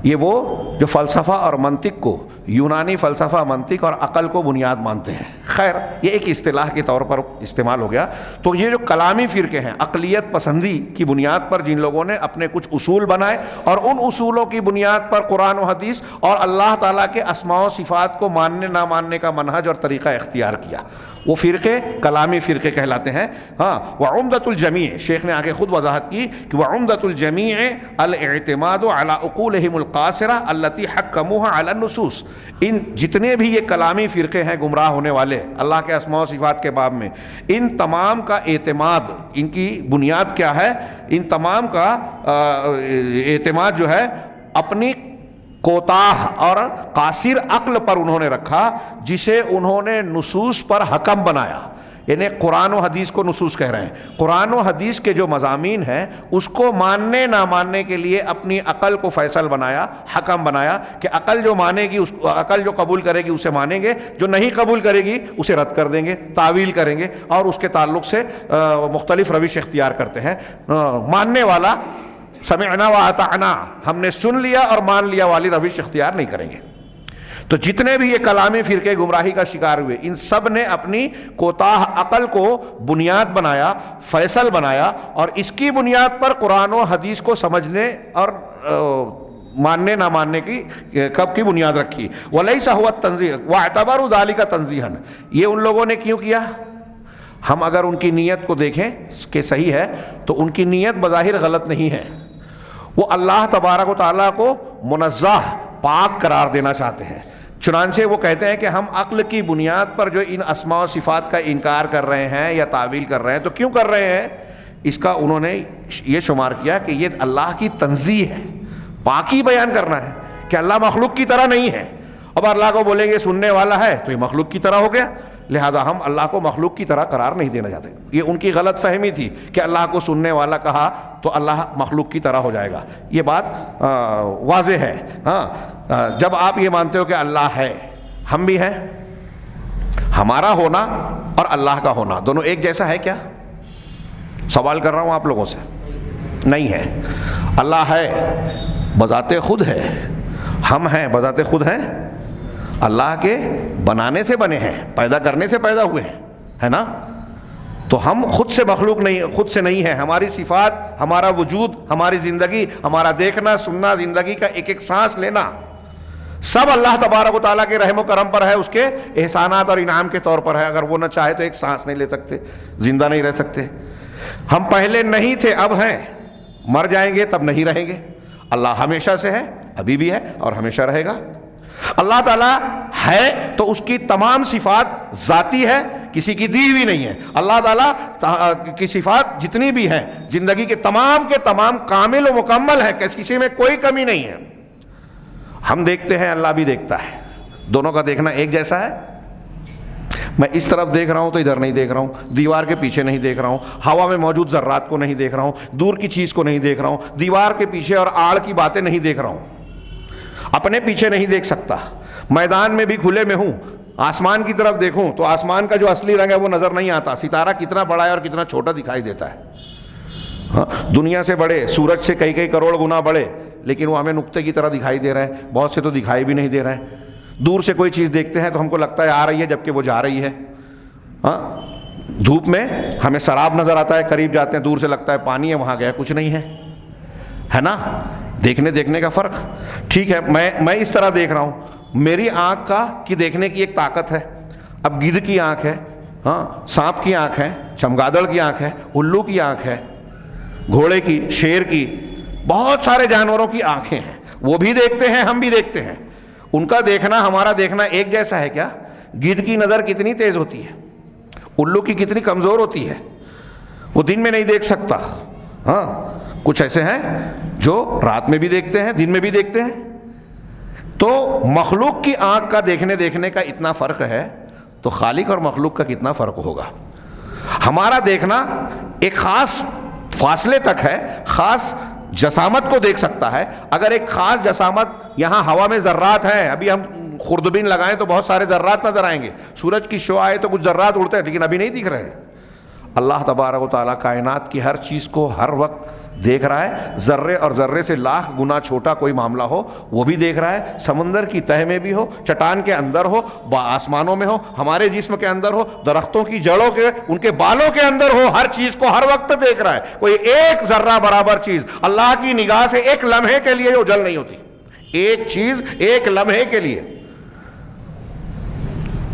یہ وہ جو فلسفہ اور منطق کو، یونانی فلسفہ، منطق اور عقل کو بنیاد مانتے ہیں۔ خیر، یہ ایک اصطلاح کے طور پر استعمال ہو گیا۔ تو یہ جو کلامی فرقے ہیں، عقلیت پسندی کی بنیاد پر جن لوگوں نے اپنے کچھ اصول بنائے، اور ان اصولوں کی بنیاد پر قرآن و حدیث اور اللہ تعالیٰ کے اسماء و صفات کو ماننے نہ ماننے کا منہج اور طریقہ اختیار کیا، وہ فرقے کلامی فرقے کہلاتے ہیں۔ وعمدۃ الجمیع، شیخ نے آگے خود وضاحت کی کہ وعمدۃ الجمیع الاعتماد علی عقولہم القاصرہ التی حکموها علی النصوص، ان جتنے بھی یہ کلامی فرقے ہیں گمراہ ہونے والے اللہ کے اسماء و صفات کے باب میں، ان تمام کا اعتماد، ان کی بنیاد کیا ہے؟ ان تمام کا اعتماد جو ہے اپنی کوتاہ اور قاصر عقل پر انہوں نے رکھا، جسے انہوں نے نصوص پر حکم بنایا۔ یعنی قرآن و حدیث کو نصوص کہہ رہے ہیں، قرآن و حدیث کے جو مضامین ہیں اس کو ماننے نہ ماننے کے لیے اپنی عقل کو فیصل بنایا، حکم بنایا کہ عقل جو مانے گی، عقل جو قبول کرے گی اسے مانیں گے، جو نہیں قبول کرے گی اسے رد کر دیں گے، تعویل کریں گے، اور اس کے تعلق سے مختلف روش اختیار کرتے ہیں۔ ماننے والا سمعنا واطعنا، ہم نے سن لیا اور مان لیا والی روش اختیار نہیں کریں گے۔ تو جتنے بھی یہ کلامی فرقے گمراہی کا شکار ہوئے، ان سب نے اپنی کوتاہ عقل کو بنیاد بنایا، فیصل بنایا، اور اس کی بنیاد پر قرآن و حدیث کو سمجھنے اور ماننے نہ ماننے کی کب کی بنیاد رکھی۔ وَلَيْسَ هُوَ التَّنزِيهُ وَاعْتَبَرُوا ذَلِكَ تَنزِيهًا، یہ ان لوگوں نے کیوں کیا؟ ہم اگر ان کی نیت کو دیکھیں کہ صحیح ہے تو ان کی نیت بظاہر غلط نہیں ہے، وہ اللہ تبارک و تعالیٰ کو منزہ، پاک قرار دینا چاہتے ہیں۔ چنانچہ وہ کہتے ہیں کہ ہم عقل کی بنیاد پر جو ان اسماء و صفات کا انکار کر رہے ہیں یا تعویل کر رہے ہیں، تو کیوں کر رہے ہیں؟ اس کا انہوں نے یہ شمار کیا کہ یہ اللہ کی تنزیہ ہے، پاکی بیان کرنا ہے کہ اللہ مخلوق کی طرح نہیں ہے۔ اب اللہ کو بولیں گے سننے والا ہے تو یہ مخلوق کی طرح ہو گیا، لہذا ہم اللہ کو مخلوق کی طرح قرار نہیں دینا چاہتے۔ یہ ان کی غلط فہمی تھی کہ اللہ کو سننے والا کہا تو اللہ مخلوق کی طرح ہو جائے گا۔ یہ بات واضح ہے۔ جب آپ یہ مانتے ہو کہ اللہ ہے، ہم بھی ہیں، ہمارا ہونا اور اللہ کا ہونا دونوں ایک جیسا ہے کیا؟ سوال کر رہا ہوں آپ لوگوں سے، نہیں ہے۔ اللہ ہے، بذات خود ہے، ہم ہیں بذات خود ہیں اللہ کے بنانے سے بنے ہیں، پیدا کرنے سے پیدا ہوئے ہیں، ہے نا؟ تو ہم خود سے مخلوق نہیں، خود سے نہیں ہے. ہماری صفات، ہمارا وجود، ہماری زندگی، ہمارا دیکھنا سننا، زندگی کا ایک ایک سانس لینا، سب اللہ تبارک و تعالیٰ کے رحم و کرم پر ہے، اس کے احسانات اور انعام کے طور پر ہے. اگر وہ نہ چاہے تو ایک سانس نہیں لے سکتے، زندہ نہیں رہ سکتے. ہم پہلے نہیں تھے، اب ہیں، مر جائیں گے تب نہیں رہیں گے. اللہ ہمیشہ سے ہے، ابھی بھی ہے اور ہمیشہ رہے گا. اللہ تعالیٰ ہے تو اس کی تمام صفات ذاتی ہے، کسی کی دی ہوئی نہیں ہے. اللہ تعالیٰ کی صفات جتنی بھی ہیں زندگی کے تمام کامل و مکمل ہے، کسی میں کوئی کمی نہیں ہے. ہم دیکھتے ہیں، اللہ بھی دیکھتا ہے، دونوں کا دیکھنا ایک جیسا ہے. میں اس طرف دیکھ رہا ہوں تو ادھر نہیں دیکھ رہا ہوں، دیوار کے پیچھے نہیں دیکھ رہا ہوں، ہوا میں موجود ذرات کو نہیں دیکھ رہا ہوں، دور کی چیز کو نہیں دیکھ رہا ہوں، دیوار کے پیچھے اور آڑ کی باتیں نہیں دیکھ رہا ہوں، اپنے پیچھے نہیں دیکھ سکتا. میدان میں بھی کھلے میں ہوں، آسمان کی طرف دیکھوں تو آسمان کا جو اصلی رنگ ہے وہ نظر نہیں آتا. ستارہ کتنا بڑا ہے اور کتنا چھوٹا دکھائی دیتا ہے. ہاں، دنیا سے بڑے، سورج سے کئی کروڑ گنا بڑے، لیکن وہ ہمیں نقطے کی طرح دکھائی دے رہے ہیں. بہت سے تو دکھائی بھی نہیں دے رہے ہیں. دور سے کوئی چیز دیکھتے ہیں تو ہم کو لگتا ہے آ رہی ہے جبکہ وہ جا رہی ہے. ہاں، دھوپ میں ہمیں سراب نظر آتا ہے، قریب جاتے ہیں دور سے لگتا ہے پانی ہے، وہاں گیا کچھ نہیں ہے، ہے نا؟ دیکھنے کا فرق. ٹھیک ہے، میں اس طرح دیکھ رہا ہوں، میری آنکھ کی دیکھنے کی ایک طاقت ہے. اب گدھ کی آنکھ ہے، ہاں، سانپ کی آنکھ ہے، چمگادڑ کی آنکھ ہے، الو کی آنکھ ہے، گھوڑے کی، شیر کی، بہت سارے جانوروں کی آنکھیں ہیں. وہ بھی دیکھتے ہیں، ہم بھی دیکھتے ہیں. ان کا دیکھنا ہمارا دیکھنا ایک جیسا ہے کیا؟ گدھ کی نظر کتنی تیز ہوتی ہے، الو کی کتنی کمزور ہوتی ہے، وہ دن میں نہیں دیکھ سکتا. ہاں، کچھ ایسے ہیں جو رات میں بھی دیکھتے ہیں، دن میں بھی دیکھتے ہیں. تو مخلوق کی آنکھ کا دیکھنے کا اتنا فرق ہے تو خالق اور مخلوق کا کتنا فرق ہوگا. ہمارا دیکھنا ایک خاص فاصلے تک ہے، خاص جسامت کو دیکھ سکتا ہے. اگر ایک خاص جسامت، یہاں ہوا میں ذرات ہیں، ابھی ہم خوردبین لگائیں تو بہت سارے ذرات نظر آئیں گے. سورج کی شعاع آئے تو کچھ ذرات اڑتے ہیں لیکن ابھی نہیں دکھ رہے ہیں. اللہ تبارک و تعالیٰ کائنات کی ہر چیز کو ہر وقت دیکھ رہا ہے. ذرے اور ذرے سے لاکھ گنا چھوٹا کوئی معاملہ ہو وہ بھی دیکھ رہا ہے. سمندر کی تہ میں بھی ہو، چٹان کے اندر ہو، آسمانوں میں ہو، ہمارے جسم کے اندر ہو، درختوں کی جڑوں کے، ان کے بالوں کے اندر ہو، ہر چیز کو ہر وقت دیکھ رہا ہے. کوئی ایک ذرہ برابر چیز اللہ کی نگاہ سے ایک لمحے کے لیے اجل نہیں ہوتی. ایک چیز ایک لمحے کے لیے.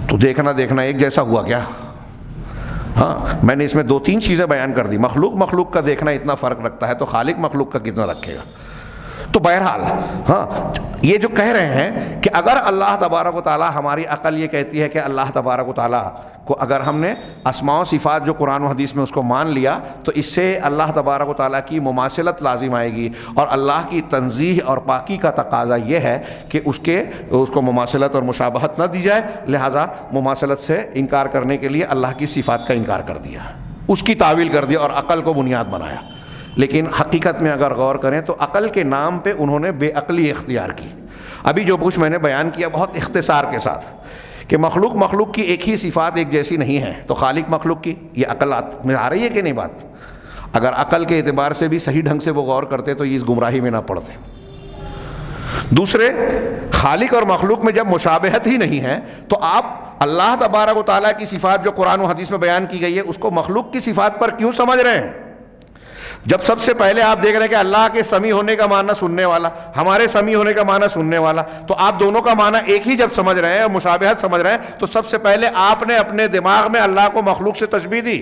تو دیکھنا ایک جیسا ہوا کیا؟ ہاں، میں نے اس میں 2-3 چیزیں بیان کر دی. مخلوق کا دیکھنا اتنا فرق رکھتا ہے تو خالق مخلوق کا کتنا رکھے گا. تو بہرحال ہاں، یہ جو کہہ رہے ہیں کہ اگر اللہ تبارک و تعالیٰ، ہماری عقل یہ کہتی ہے کہ اللہ تبارک و تعالیٰ کو اگر ہم نے اسماء و صفات جو قرآن و حدیث میں اس کو مان لیا تو اس سے اللہ تبارک و تعالیٰ کی مماثلت لازم آئے گی. اور اللہ کی تنزیہ اور پاکی کا تقاضا یہ ہے کہ اس کو مماثلت اور مشابہت نہ دی جائے. لہٰذا مماثلت سے انکار کرنے کے لیے اللہ کی صفات کا انکار کر دیا، اس کی تعویل کر دیا اور عقل کو بنیاد بنایا. لیکن حقیقت میں اگر غور کریں تو عقل کے نام پہ انہوں نے بے عقلی اختیار کی. ابھی جو کچھ میں نے بیان کیا بہت اختصار کے ساتھ کہ مخلوق کی ایک ہی صفات ایک جیسی نہیں ہے تو خالق مخلوق کی، یہ عقل میں آ رہی ہے کہ نہیں بات؟ اگر عقل کے اعتبار سے بھی صحیح ڈھنگ سے وہ غور کرتے تو یہ اس گمراہی میں نہ پڑتے. دوسرے، خالق اور مخلوق میں جب مشابہت ہی نہیں ہے تو آپ اللہ تبارک و تعالیٰ کی صفات جو قرآن و حدیث میں بیان کی گئی ہے اس کو مخلوق کی صفات پر کیوں سمجھ رہے ہیں؟ جب سب سے پہلے آپ دیکھ رہے ہیں کہ اللہ کے سمیع ہونے کا معنی سننے والا، ہمارے سمیع ہونے کا معنی سننے والا، تو آپ دونوں کا معنی ایک ہی جب سمجھ رہے ہیں اور مشابہت سمجھ رہے ہیں تو سب سے پہلے آپ نے اپنے دماغ میں اللہ کو مخلوق سے تشبیہ دی.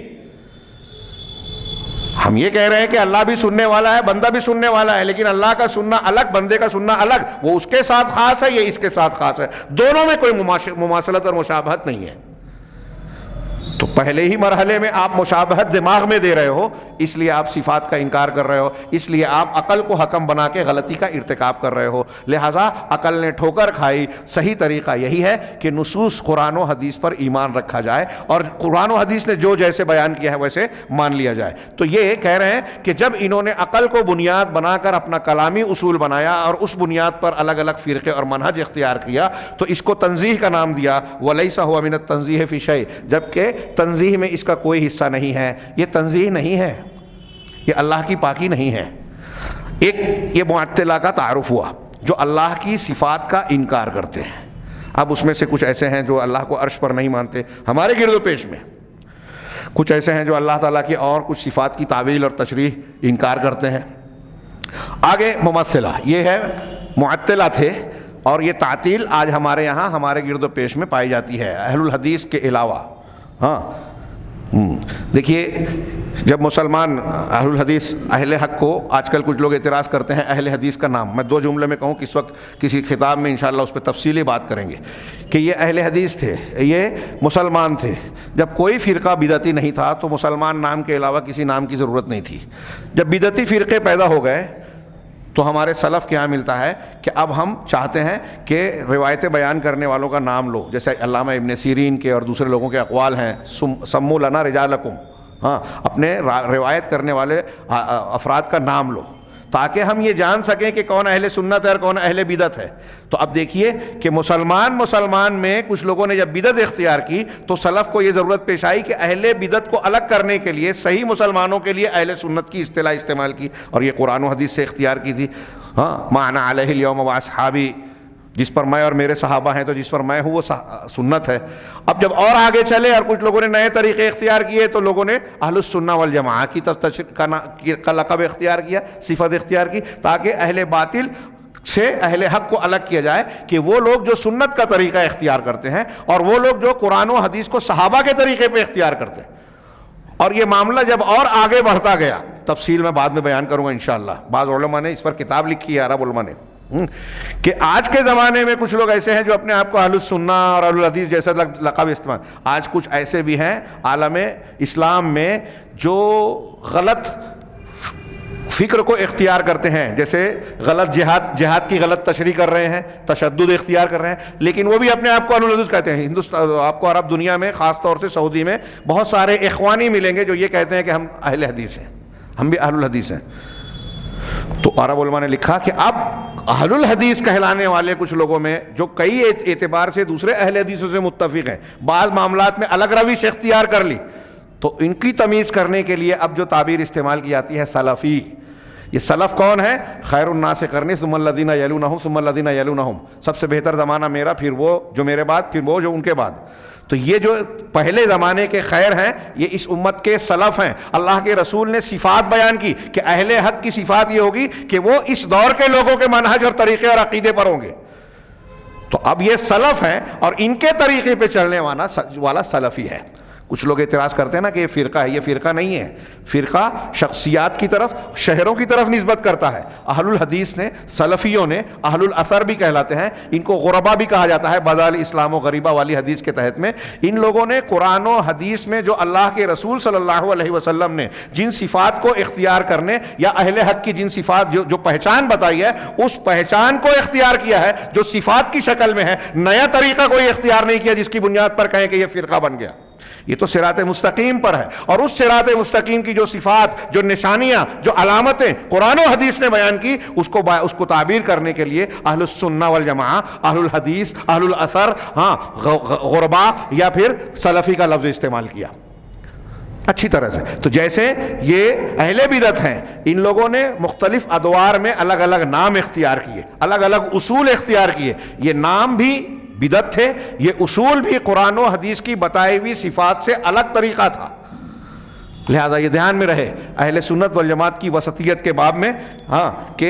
ہم یہ کہہ رہے ہیں کہ اللہ بھی سننے والا ہے، بندہ بھی سننے والا ہے، لیکن اللہ کا سننا الگ، بندے کا سننا الگ. وہ اس کے ساتھ خاص ہے، یہ اس کے ساتھ خاص ہے. دونوں میں کوئی مماثلت اور مشابہت نہیں ہے. تو پہلے ہی مرحلے میں آپ مشابہت دماغ میں دے رہے ہو، اس لیے آپ صفات کا انکار کر رہے ہو، اس لیے آپ عقل کو حکم بنا کے غلطی کا ارتکاب کر رہے ہو. لہٰذا عقل نے ٹھوکر کھائی. صحیح طریقہ یہی ہے کہ نصوص قرآن و حدیث پر ایمان رکھا جائے اور قرآن و حدیث نے جو جیسے بیان کیا ہے ویسے مان لیا جائے. تو یہ کہہ رہے ہیں کہ جب انہوں نے عقل کو بنیاد بنا کر اپنا کلامی اصول بنایا اور اس بنیاد پر الگ الگ فرقے اور منہج اختیار کیا تو اس کو تنزیہ کا نام دیا. وَلَيْسَ هُوَ مِنَ التَّنزِيهِ فِي شَيْءٍ، جبکہ تنزیہ میں اس کا کوئی حصہ نہیں ہے. یہ تنزیہ نہیں ہے، یہ اللہ کی پاکی نہیں ہے. ایک یہ معطلہ کا تعارف ہوا. جو اللہ کی صفات کا انکار کرتے ہیں. اب اس میں سے کچھ ایسے ہیں جو اللہ کو عرش پر نہیں مانتے ہمارے گرد و پیش میں، کچھ ایسے ہیں جو اللہ تعالیٰ کی اور کچھ صفات کی تعویل اور تشریح انکار کرتے ہیں. آگے ممثلہ، یہ ہے معطلہ تھے، اور یہ تعطیل آج ہمارے یہاں ہمارے گرد و پیش میں پائی جاتی ہے اہل الحدیث کے علاوہ. ہاں دیکھیے، جب مسلمان اہل الحدیث اہل حق کو، آج کل کچھ لوگ اعتراض کرتے ہیں اہل حدیث کا نام، میں 2 جملے میں کہوں کہ اس وقت کسی خطاب میں انشاءاللہ اس پہ تفصیلی بات کریں گے کہ یہ اہل حدیث تھے، یہ مسلمان تھے. جب کوئی فرقہ بدعتی نہیں تھا تو مسلمان نام کے علاوہ کسی نام کی ضرورت نہیں تھی. جب بدعتی فرقے پیدا ہو گئے تو ہمارے سلف کے یہاں ملتا ہے کہ اب ہم چاہتے ہیں کہ روایتیں بیان کرنے والوں کا نام لو، جیسے علامہ ابن سیرین کے اور دوسرے لوگوں کے اقوال ہیں، سمو لنا رجالکم، ہاں اپنے روایت کرنے والے افراد کا نام لو تاکہ ہم یہ جان سکیں کہ کون اہل سنت ہے اور کون اہل بدعت ہے. تو اب دیکھیے کہ مسلمان میں کچھ لوگوں نے جب بدعت اختیار کی تو سلف کو یہ ضرورت پیش آئی کہ اہل بدعت کو الگ کرنے کے لیے صحیح مسلمانوں کے لیے اہل سنت کی اصطلاح استعمال کی، اور یہ قرآن و حدیث سے اختیار کی تھی. ہاں ما انا علیہ الیوم واصحابی، جس پر میں اور میرے صحابہ ہیں تو جس پر میں ہوں وہ سنت ہے. اب جب اور آگے چلے اور کچھ لوگوں نے نئے طریقے اختیار کیے تو لوگوں نے اہل السنہ والجماعہ کا لقب اختیار کیا، صفت اختیار کی، تاکہ اہل باطل سے اہل حق کو الگ کیا جائے کہ وہ لوگ جو سنت کا طریقہ اختیار کرتے ہیں اور وہ لوگ جو قرآن و حدیث کو صحابہ کے طریقے پہ اختیار کرتے ہیں. اور یہ معاملہ جب اور آگے بڑھتا گیا، تفصیل میں بعد میں بیان کروں گا انشاءاللہ، بعض علماء نے اس پر کتاب لکھی ہے، عرب علماء نے، کہ آج کے زمانے میں کچھ لوگ ایسے ہیں جو اپنے آپ کو اہل السنہ اور اہل الحدیث جیسا لقب استعمال، آج کچھ ایسے بھی ہیں عالم اسلام میں جو غلط فکر کو اختیار کرتے ہیں، جیسے غلط جہاد کی غلط تشریح کر رہے ہیں، تشدد اختیار کر رہے ہیں، لیکن وہ بھی اپنے آپ کو اہل الحدیث کہتے ہیں. ہندوستان، آپ کو عرب دنیا میں خاص طور سے سعودی میں بہت سارے اخوانی ملیں گے جو یہ کہتے ہیں کہ ہم اہل حدیث ہیں، ہم بھی اہل الحدیث ہیں. تو عرب علماء نے لکھا کہ اب اہل الحدیث کہلانے والے کچھ لوگوں میں جو کئی اعتبار سے دوسرے اہل حدیثوں سے متفق ہیں، بعض معاملات میں الگ روش اختیار کر لی، تو ان کی تمیز کرنے کے لیے اب جو تعبیر استعمال کی جاتی ہے سلفی. یہ سلف کون ہے؟ خیر الناس قرنی ثم الذین یلونہم ثم الذین یلونہم، سب سے بہتر زمانہ میرا، پھر وہ جو میرے بعد، پھر وہ جو ان کے بعد. تو یہ جو پہلے زمانے کے خیر ہیں یہ اس امت کے سلف ہیں. اللہ کے رسول نے صفات بیان کی کہ اہل حق کی صفات یہ ہوگی کہ وہ اس دور کے لوگوں کے منہج اور طریقے اور عقیدے پر ہوں گے. تو اب یہ سلف ہیں اور ان کے طریقے پہ چلنے والا سلفی ہے. کچھ لوگ اعتراض کرتے ہیں نا کہ یہ فرقہ ہے، یہ فرقہ نہیں ہے. فرقہ شخصیات کی طرف، شہروں کی طرف نسبت کرتا ہے. اہل الحدیث نے، سلفیوں نے، اہل الاثر بھی کہلاتے ہیں، ان کو غربا بھی کہا جاتا ہے بدل اسلام و غریبہ والی حدیث کے تحت میں. ان لوگوں نے قرآن و حدیث میں جو اللہ کے رسول صلی اللہ علیہ وسلم نے جن صفات کو اختیار کرنے یا اہل حق کی جن صفات جو پہچان بتائی ہے اس پہچان کو اختیار کیا ہے جو صفات کی شکل میں ہے. نیا طریقہ کوئی اختیار نہیں کیا جس کی بنیاد پر کہیں کہ یہ فرقہ بن گیا. یہ تو صراط مستقیم پر ہے، اور اس صراط مستقیم کی جو صفات، جو نشانیاں، جو علامتیں قرآن و حدیث نے بیان کی، اس کو تعبیر کرنے کے لیے اہل السنہ والجماعہ، اہل الحدیث، اہل الاثر، ہاں غربا یا پھر سلفی کا لفظ استعمال کیا اچھی طرح سے. تو جیسے یہ اہل بدعت ہیں، ان لوگوں نے مختلف ادوار میں الگ الگ نام اختیار کیے، الگ الگ اصول اختیار کیے. یہ نام بھی بدعت تھے، یہ اصول بھی قرآن و حدیث کی بتائی ہوئی صفات سے الگ طریقہ تھا. لہذا یہ دھیان میں رہے اہل سنت والجماعت کی وسطیت کے باب میں، ہاں کہ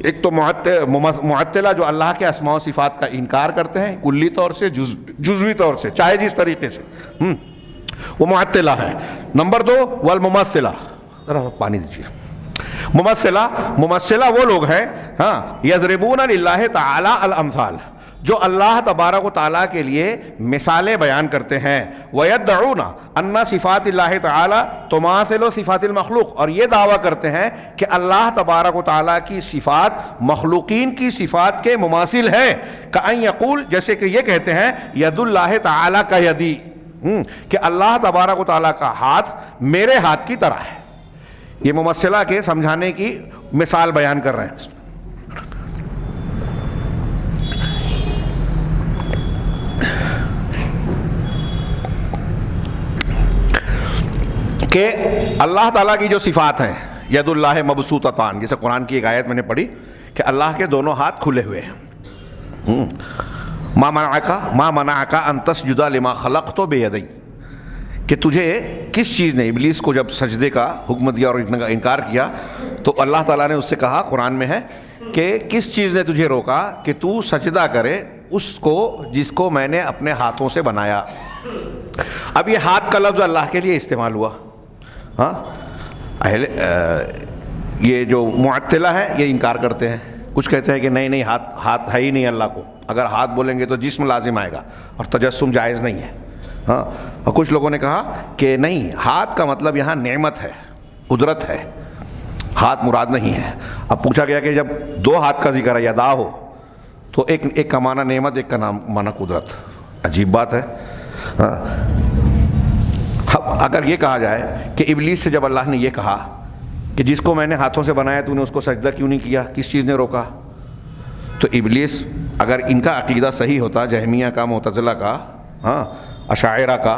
ایک تو معطلہ جو اللہ کے اسماء و صفات کا انکار کرتے ہیں کلی طور سے، جزوی طور سے، چاہے جس طریقے سے، وہ معطلہ ہے. نمبر 2 والممثلہ، ذرا پانی دیجیے. ممثلہ وہ لوگ ہیں ہاں یضربون للہ تعالی الامثال، جو اللہ تبارک و تعالیٰ کے لیے مثالیں بیان کرتے ہیں. وَيَدَّعُونَ أَنَّ صِفَاتِ اللَّهِ تَعَالَى تُمَاثِلُ صِفَاتِ الْمَخْلُوق، اور یہ دعویٰ کرتے ہیں کہ اللہ تبارک و تعالیٰ کی صفات مخلوقین کی صفات کے مماثل ہیں. کأن یقول، جیسے کہ یہ کہتے ہیں ید اللہ تعالیٰ کا یدی، کہ اللہ تبارک و تعالیٰ کا ہاتھ میرے ہاتھ کی طرح ہے. یہ ممثلہ کے سمجھانے کی مثال بیان کر رہے ہیں کہ اللہ تعالیٰ کی جو صفات ہیں ید اللہ مبسوطتان، جیسے قرآن کی ایک آیت میں نے پڑھی کہ اللہ کے دونوں ہاتھ کھلے ہوئے ہیں. ما منعک ان تسجد لما خلقت بیدی، کہ تجھے کس چیز نے، ابلیس کو جب سجدے کا حکم دیا اور انکار کیا تو اللہ تعالیٰ نے اس سے کہا، قرآن میں ہے کہ کس چیز نے تجھے روکا کہ تو سجدہ کرے اس کو جس کو میں نے اپنے ہاتھوں سے بنایا. اب یہ ہاتھ کا لفظ اللہ کے لیے استعمال ہوا. ہاں یہ جو معطلہ ہے یہ انکار کرتے ہیں، کچھ کہتے ہیں کہ نہیں ہاتھ ہے ہی نہیں اللہ کو، اگر ہاتھ بولیں گے تو جسم لازم آئے گا اور تجسم جائز نہیں ہے. ہاں، اور کچھ لوگوں نے کہا کہ نہیں، ہاتھ کا مطلب یہاں نعمت ہے، قدرت ہے، ہاتھ مراد نہیں ہے. اب پوچھا گیا کہ جب دو ہاتھ کا ذکر ہے یا دا ہو تو ایک کا معنی نعمت، ایک کا معنی قدرت. عجیب بات ہے. اگر یہ کہا جائے کہ ابلیس سے جب اللہ نے یہ کہا کہ جس کو میں نے ہاتھوں سے بنایا تو نے اس کو سجدہ کیوں نہیں کیا، کس چیز نے روکا، تو ابلیس، اگر ان کا عقیدہ صحیح ہوتا، جہمیہ کا، معتزلہ کا، ہاں اشاعرہ کا،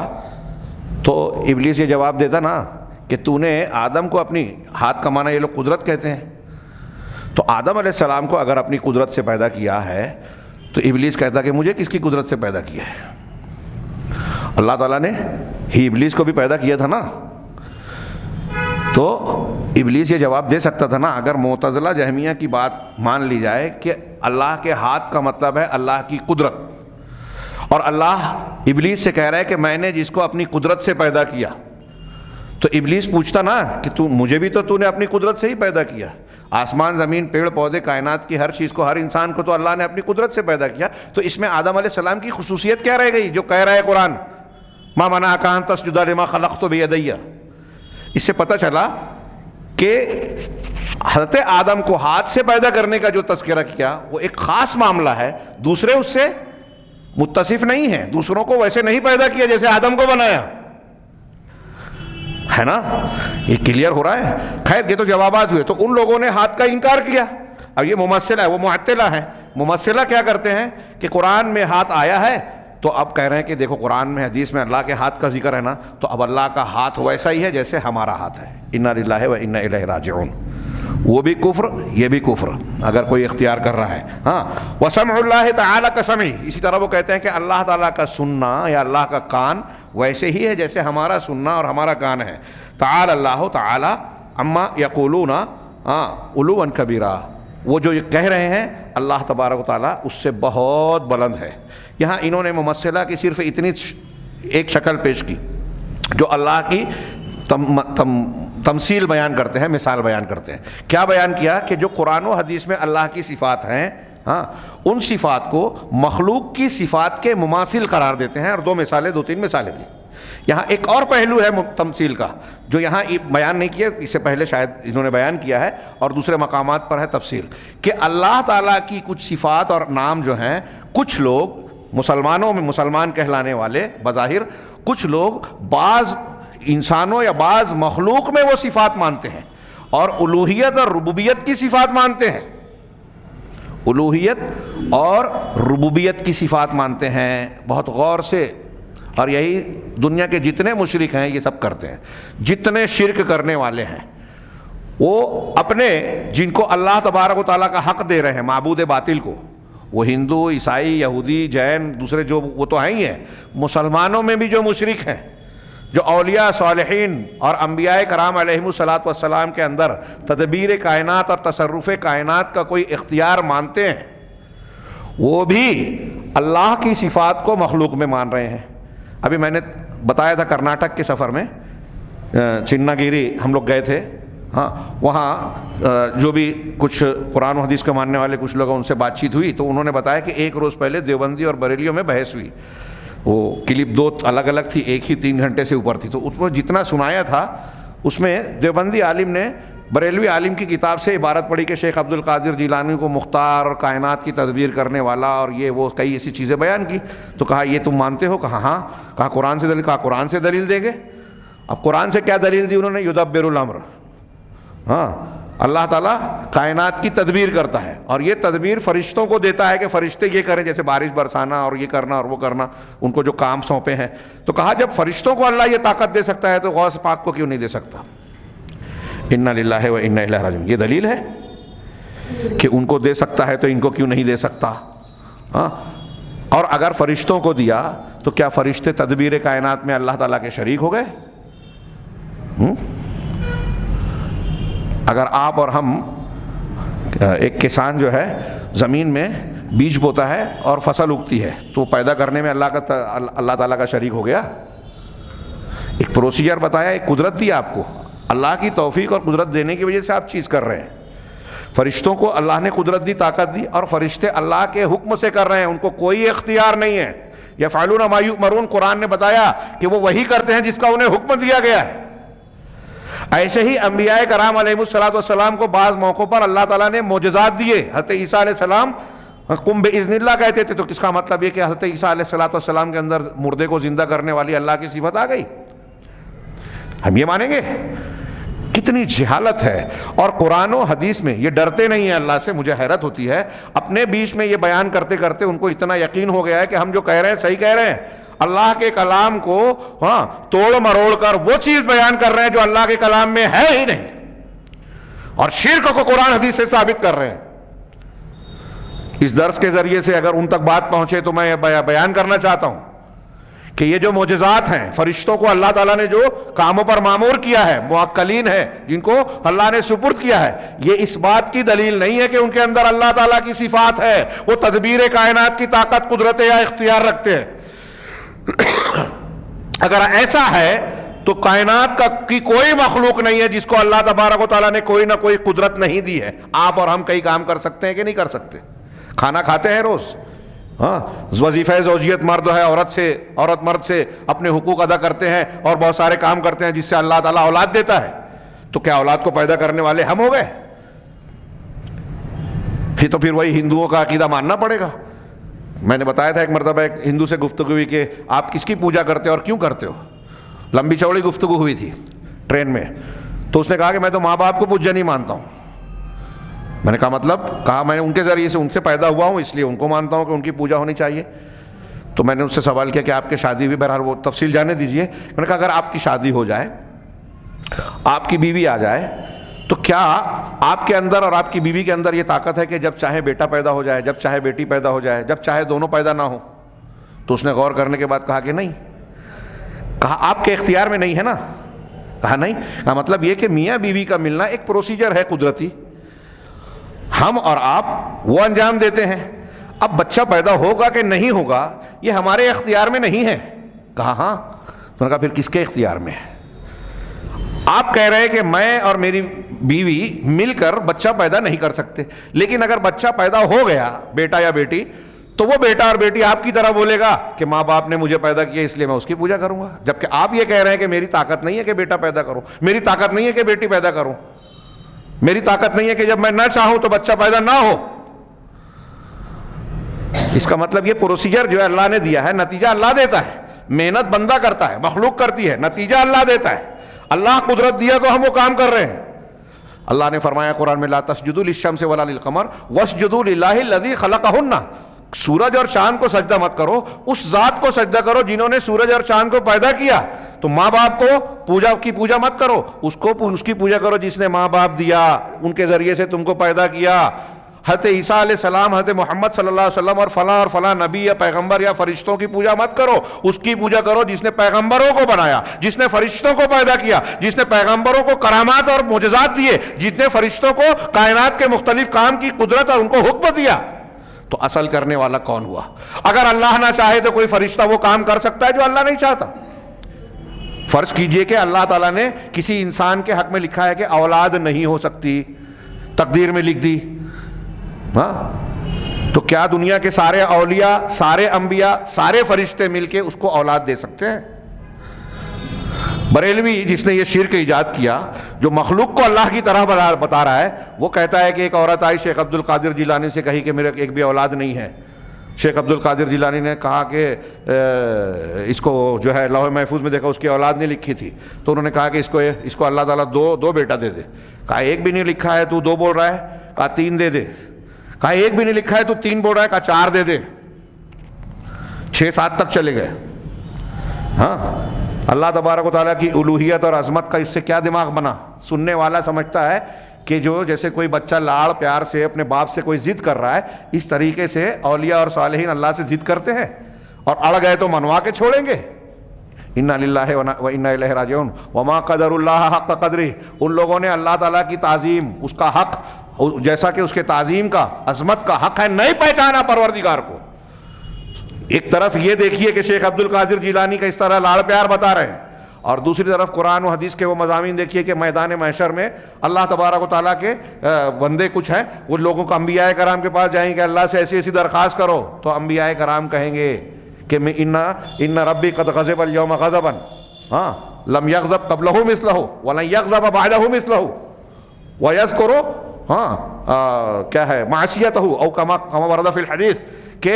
تو ابلیس یہ جواب دیتا نا کہ تو نے آدم کو اپنی، ہاتھ کا معنی یہ لوگ قدرت کہتے ہیں، تو آدم علیہ السلام کو اگر اپنی قدرت سے پیدا کیا ہے تو ابلیس کہتا کہ مجھے کس کی قدرت سے پیدا کیا ہے. اللہ تعالیٰ نے ہی ابلیس کو بھی پیدا کیا تھا نا. تو ابلیس یہ جواب دے سکتا تھا نا، اگر معتزلہ جہمیہ کی بات مان لی جائے کہ اللہ کے ہاتھ کا مطلب ہے اللہ کی قدرت، اور اللہ ابلیس سے کہہ رہا ہے کہ میں نے جس کو اپنی قدرت سے پیدا کیا، تو ابلیس پوچھتا نا کہ مجھے بھی تو نے اپنی قدرت سے ہی پیدا کیا. آسمان زمین پیڑ پودے کائنات کی ہر چیز کو، ہر انسان کو تو اللہ نے اپنی قدرت سے پیدا کیا، تو اس میں آدم علیہ السلام کی خصوصیت کیا رہ گئی جو کہہ رہا ہے قرآن ما منعک ان تسجد لما خلقت بیدی. اس سے پتہ چلا کہ حضرت آدم کو ہاتھ سے پیدا کرنے کا جو تذکرہ کیا وہ ایک خاص معاملہ ہے، دوسرے اس سے متصف نہیں ہیں، دوسروں کو ویسے نہیں پیدا کیا جیسے آدم کو بنایا ہے نا. یہ کلیئر ہو رہا ہے. خیر، یہ تو جوابات ہوئے. تو ان لوگوں نے ہاتھ کا انکار کیا. اب یہ ممثلہ ہے، وہ معطلہ ہے. ممثلہ کیا کرتے ہیں کہ قرآن میں ہاتھ آیا ہے تو اب کہہ رہے ہیں کہ دیکھو قرآن میں، حدیث میں اللہ کے ہاتھ کا ذکر ہے نا، تو اب اللہ کا ہاتھ ویسا ہی ہے جیسے ہمارا ہاتھ ہے. انا للہ و انا الیہ راجعون. وہ بھی کفر، یہ بھی کفر اگر کوئی اختیار کر رہا ہے. ہاں، وسمع اللہ تعالیٰ کا سمعی، اسی طرح وہ کہتے ہیں کہ اللہ تعالیٰ کا سننا یا اللہ کا کان ویسے ہی ہے جیسے ہمارا سننا اور ہمارا کان ہے. تعالی اللہ تعالی اما یقولون علوا کبیرا، وہ جو یہ کہہ رہے ہیں اللہ تبارک و تعالیٰ اس سے بہت بلند ہے. یہاں انہوں نے ممثلہ کی صرف اتنی ایک شکل پیش کی جو اللہ کی تمثیل بیان کرتے ہیں، مثال بیان کرتے ہیں. کیا بیان کیا کہ جو قرآن و حدیث میں اللہ کی صفات ہیں، ہاں، ان صفات کو مخلوق کی صفات کے مماثل قرار دیتے ہیں، اور دو تین مثالیں دی. یہاں ایک اور پہلو ہے تمثیل کا جو یہاں بیان نہیں کیا، اس سے پہلے شاید انہوں نے بیان کیا ہے اور دوسرے مقامات پر ہے تفصیل، کہ اللہ تعالیٰ کی کچھ صفات اور نام جو ہیں، کچھ لوگ مسلمانوں میں مسلمان کہلانے والے بظاہر، کچھ لوگ بعض انسانوں یا بعض مخلوق میں وہ صفات مانتے ہیں اور الوہیت اور ربوبیت کی صفات مانتے ہیں. الوہیت اور ربوبیت کی صفات مانتے ہیں بہت غور سے. اور یہی دنیا کے جتنے مشرک ہیں یہ سب کرتے ہیں. جتنے شرک کرنے والے ہیں وہ اپنے، جن کو اللہ تبارک و تعالیٰ کا حق دے رہے ہیں معبود باطل کو، وہ ہندو، عیسائی، یہودی، جین، دوسرے جو وہ تو ہیں ہی ہیں، مسلمانوں میں بھی جو مشرک ہیں، جو اولیاء صالحین اور انبیاء کرام علیہم الصلاۃ والسلام کے اندر تدبیر کائنات اور تصرف کائنات کا کوئی اختیار مانتے ہیں، وہ بھی اللہ کی صفات کو مخلوق میں مان رہے ہیں. ابھی میں نے بتایا تھا کرناٹک کے سفر میں چنا گیری ہم لوگ گئے تھے. ہاں، وہاں جو بھی کچھ قرآن و حدیث کے ماننے والے کچھ لوگ ان سے بات چیت ہوئی تو انہوں نے بتایا کہ ایک روز پہلے دیوبندی اور بریلیوں میں بحث ہوئی. وہ کلپ دو الگ الگ تھی، ایک ہی 3 گھنٹے سے اوپر تھی. تو اس میں جتنا سنایا تھا اس میں دیوبندی عالم نے بریلوی عالم کی کتاب سے عبارت پڑھی کہ شیخ عبد القادر جیلانی کو مختار اور کائنات کی تدبیر کرنے والا اور یہ وہ کئی ایسی چیزیں بیان کی. تو کہا یہ تم مانتے ہو؟ کہا ہاں. کہا قرآن سے دلیل؟ کہا قرآن سے دلیل دیں گے. اب قرآن سے کیا دلیل دی انہوں نے؟ یدبر الامر. ہاں، اللہ تعالیٰ کائنات کی تدبیر کرتا ہے اور یہ تدبیر فرشتوں کو دیتا ہے کہ فرشتے یہ کریں، جیسے بارش برسانا اور یہ کرنا اور وہ کرنا، ان کو جو کام سونپے ہیں. تو کہا جب فرشتوں کو اللہ یہ طاقت دے سکتا ہے تو غوث پاک کو کیوں نہیں دے سکتا؟ انا للہ و انا الیہ راجعون. یہ دلیل ہے. کہ ان کو دے سکتا ہے تو ان کو کیوں نہیں دے سکتا؟ ہاں، اور اگر فرشتوں کو دیا تو کیا فرشتے تدبیر کائنات میں اللہ تعالیٰ کے شریک ہو گئے؟ اگر آپ اور ہم، ایک کسان جو ہے زمین میں بیج بوتا ہے اور فصل اگتی ہے تو پیدا کرنے میں اللہ تعالیٰ کا شریک ہو گیا؟ ایک پروسیجر بتایا، ایک قدرت دی آپ کو، اللہ کی توفیق اور قدرت دینے کی وجہ سے آپ چیز کر رہے ہیں۔ فرشتوں کو اللہ نے قدرت دی، طاقت دی، اور فرشتے اللہ کے حکم سے کر رہے ہیں، ان کو کوئی اختیار نہیں ہے۔ یفعلون ما یؤمرون، قرآن نے بتایا کہ وہ وہی کرتے ہیں جس کا انہیں حکم دیا گیا ہے۔ ایسے ہی انبیاء کرام علیہ السلام کو بعض موقعوں پر اللہ تعالیٰ نے معجزات دیے۔ حضرت عیسیٰ علیہ السلام قم باذن اللہ کہتے تھے، تو کس کا مطلب یہ کہ حضرت عیسیٰ علیہ السلام کے اندر مردے کو زندہ کرنے والی اللہ کی صفت آ گئی؟ ہم یہ مانیں گے؟ کتنی جہالت ہے۔ اور قرآن و حدیث میں یہ ڈرتے نہیں ہیں اللہ سے، مجھے حیرت ہوتی ہے، اپنے بیچ میں یہ بیان کرتے کرتے ان کو اتنا یقین ہو گیا ہے کہ ہم جو کہہ رہے ہیں صحیح کہہ رہے ہیں۔ اللہ کے کلام کو توڑ مروڑ کر وہ چیز بیان کر رہے ہیں جو اللہ کے کلام میں ہے ہی نہیں، اور شرک کو قرآن حدیث سے ثابت کر رہے ہیں۔ اس درس کے ذریعے سے اگر ان تک بات پہنچے تو میں بیان کرنا چاہتا ہوں کہ یہ جو معجزات ہیں، فرشتوں کو اللہ تعالیٰ نے جو کاموں پر مامور کیا ہے، موکلین ہے جن کو اللہ نے سپرد کیا ہے، یہ اس بات کی دلیل نہیں ہے کہ ان کے اندر اللہ تعالیٰ کی صفات ہے، وہ تدبیر کائنات کی طاقت، قدرت یا اختیار رکھتے ہیں۔ اگر ایسا ہے تو کائنات کی کوئی مخلوق نہیں ہے جس کو اللہ تبارک و تعالیٰ نے کوئی نہ کوئی قدرت نہیں دی ہے۔ آپ اور ہم کئی کام کر سکتے ہیں کہ نہیں کر سکتے؟ کھانا کھاتے ہیں روز، ہاں، وظیفہ زوجیت مرد ہے، عورت مرد سے اپنے حقوق ادا کرتے ہیں اور بہت سارے کام کرتے ہیں جس سے اللہ تعالیٰ اولاد دیتا ہے۔ تو کیا اولاد کو پیدا کرنے والے ہم ہو گئے؟ تو پھر وہی ہندوؤں کا عقیدہ ماننا پڑے گا۔ میں نے بتایا تھا ایک مرتبہ ایک ہندو سے گفتگو ہوئی کہ آپ کس کی پوجا کرتے ہو اور کیوں کرتے ہو؟ لمبی چوڑی گفتگو ہوئی تھی ٹرین میں، تو اس نے کہا کہ میں تو ماں باپ کو پوجا نہیں مانتا ہوں۔ میں نے کہا مطلب؟ کہا میں ان کے ذریعے سے ان سے پیدا ہوا ہوں، اس لیے ان کو مانتا ہوں کہ ان کی پوجا ہونی چاہیے۔ تو میں نے اس سے سوال کیا کہ آپ کی شادی ہوئی؟ بہرحال وہ تفصیل جانے دیجئے۔ میں نے کہا اگر آپ کی شادی ہو جائے، آپ کی بیوی آ جائے، تو کیا آپ کے اندر اور آپ کی بیوی کے اندر یہ طاقت ہے کہ جب چاہے بیٹا پیدا ہو جائے، جب چاہے بیٹی پیدا ہو جائے، جب چاہے دونوں پیدا نہ ہو؟ تو اس نے غور کرنے کے بعد کہا کہ نہیں۔ کہا آپ کے اختیار میں نہیں ہے نا؟ کہا نہیں۔ کہا مطلب یہ کہ میاں بیوی کا ملنا ایک پروسیجر ہے قدرتی، ہم اور آپ وہ انجام دیتے ہیں۔ اب بچہ پیدا ہوگا کہ نہیں ہوگا یہ ہمارے اختیار میں نہیں ہے۔ کہا ہاں۔ تو نے کہا پھر کس کے اختیار میں ہے؟ آپ کہہ رہے ہیں کہ میں اور میری بیوی مل کر بچہ پیدا نہیں کر سکتے، لیکن اگر بچہ پیدا ہو گیا، بیٹا یا بیٹی، تو وہ بیٹا اور بیٹی آپ کی طرح بولے گا کہ ماں باپ نے مجھے پیدا کیا اس لیے میں اس کی پوجا کروں گا، جبکہ آپ یہ کہہ رہے ہیں کہ میری طاقت نہیں ہے کہ بیٹا پیدا کروں، میری طاقت نہیں ہے کہ بیٹی پیدا کروں، میری طاقت نہیں ہے کہ جب میں نہ چاہوں تو بچہ پیدا نہ ہو۔ اس کا مطلب یہ پروسیجر جو ہے اللہ نے دیا ہے، نتیجہ اللہ دیتا ہے، محنت بندہ کرتا ہے، مخلوق کرتی ہے، نتیجہ اللہ دیتا ہے۔ اللہ قدرت دیا تو ہم وہ کام کر رہے ہیں۔ اللہ نے فرمایا قرآن میں لا تسجدوا للشمس ولا للقمر واسجدوا للہ الذی خلقہن، سورج اور چاند کو سجدہ مت کرو، اس ذات کو سجدہ کرو جنہوں نے سورج اور چاند کو پیدا کیا۔ تو ماں باپ کو پوجا مت کرو، اس کی پوجا کرو جس نے ماں باپ دیا، ان کے ذریعے سے تم کو پیدا کیا۔ حضرت عیسیٰ علیہ السلام، حضرت محمد صلی اللہ علیہ وسلم اور فلاں نبی یا پیغمبر یا فرشتوں کی پوجا مت کرو، اس کی پوجا کرو جس نے پیغمبروں کو بنایا، جس نے فرشتوں کو پیدا کیا، جس نے پیغمبروں کو کرامات اور معجزات دیے، جس نے فرشتوں کو کائنات کے مختلف کام کی قدرت اور ان کو حکم دیا۔ تو اصل کرنے والا کون ہوا؟ اگر اللہ نہ چاہے تو کوئی فرشتہ وہ کام کر سکتا ہے جو اللہ نہیں چاہتا؟ فرض کیجئے کہ اللہ تعالیٰ نے کسی انسان کے حق میں لکھا ہے کہ اولاد نہیں ہو سکتی، تقدیر میں لکھ دی، ہاں، تو کیا دنیا کے سارے اولیاء، سارے انبیاء، سارے فرشتے مل کے اس کو اولاد دے سکتے ہیں؟ بریلوی جس نے یہ شرک ایجاد کیا، جو مخلوق کو اللہ کی طرح بتا رہا ہے، وہ کہتا ہے کہ ایک عورت آئی شیخ عبد القادر جیلانی سے کہی کہ میرے ایک بھی اولاد نہیں ہے۔ شیخ عبد القادر جیلانی نے کہا کہ اس کو جو ہے لوح محفوظ میں دیکھا اس کی اولاد نہیں لکھی تھی، تو انہوں نے کہا کہ اس کو اللہ تعالیٰ دو بیٹا دے دے۔ کہا ایک بھی نہیں لکھا ہے تو 2 بول رہا ہے؟ کہا 3 دے دے۔ کہا ایک بھی نہیں لکھا ہے تو 3 بول رہا ہے؟ کہا 4 دے دے۔ 6-7 تک چلے گئے۔ ہاں، اللہ تبارک و تعالیٰ کی الوہیت اور عظمت کا اس سے کیا دماغ بنا؟ سننے والا سمجھتا ہے کہ جو جیسے کوئی بچہ لاڑ پیار سے اپنے باپ سے کوئی ضد کر رہا ہے، اس طریقے سے اولیاء اور صالحین اللہ سے ضد کرتے ہیں اور اڑ گئے تو منوا کے چھوڑیں گے۔ انا للہ و انا الیہ راجعون وما قدر اللہ حق قدرہ، ان لوگوں نے اللہ تعالیٰ کی تعظیم، اس کا حق جیسا کہ اس کے تعظیم کا، عظمت کا حق ہے، نہیں پہچانا پروردگار کو۔ ایک طرف یہ دیکھیے کہ شیخ عبد القادر جیلانی کا اس طرح لاڑ پیار بتا رہے ہیں، اور دوسری طرف قرآن و حدیث کے وہ مضامین دیکھیے کہ میدان محشر میں اللہ تبارک و تعالیٰ کے بندے کچھ ہیں، وہ لوگوں کو انبیاء کرام کے پاس جائیں گے، اللہ سے ایسی ایسی درخواست کرو، تو انبیاء کرام کہیں گے کہ میں ان ربی قد غضب اليوم غضبا ہاں لم یغضب قبلہ مثلہ ولن یغضب بعدہ مثلہ ویذکر کیا ہے معصیتہ او کما ورد فی الحدیث، کہ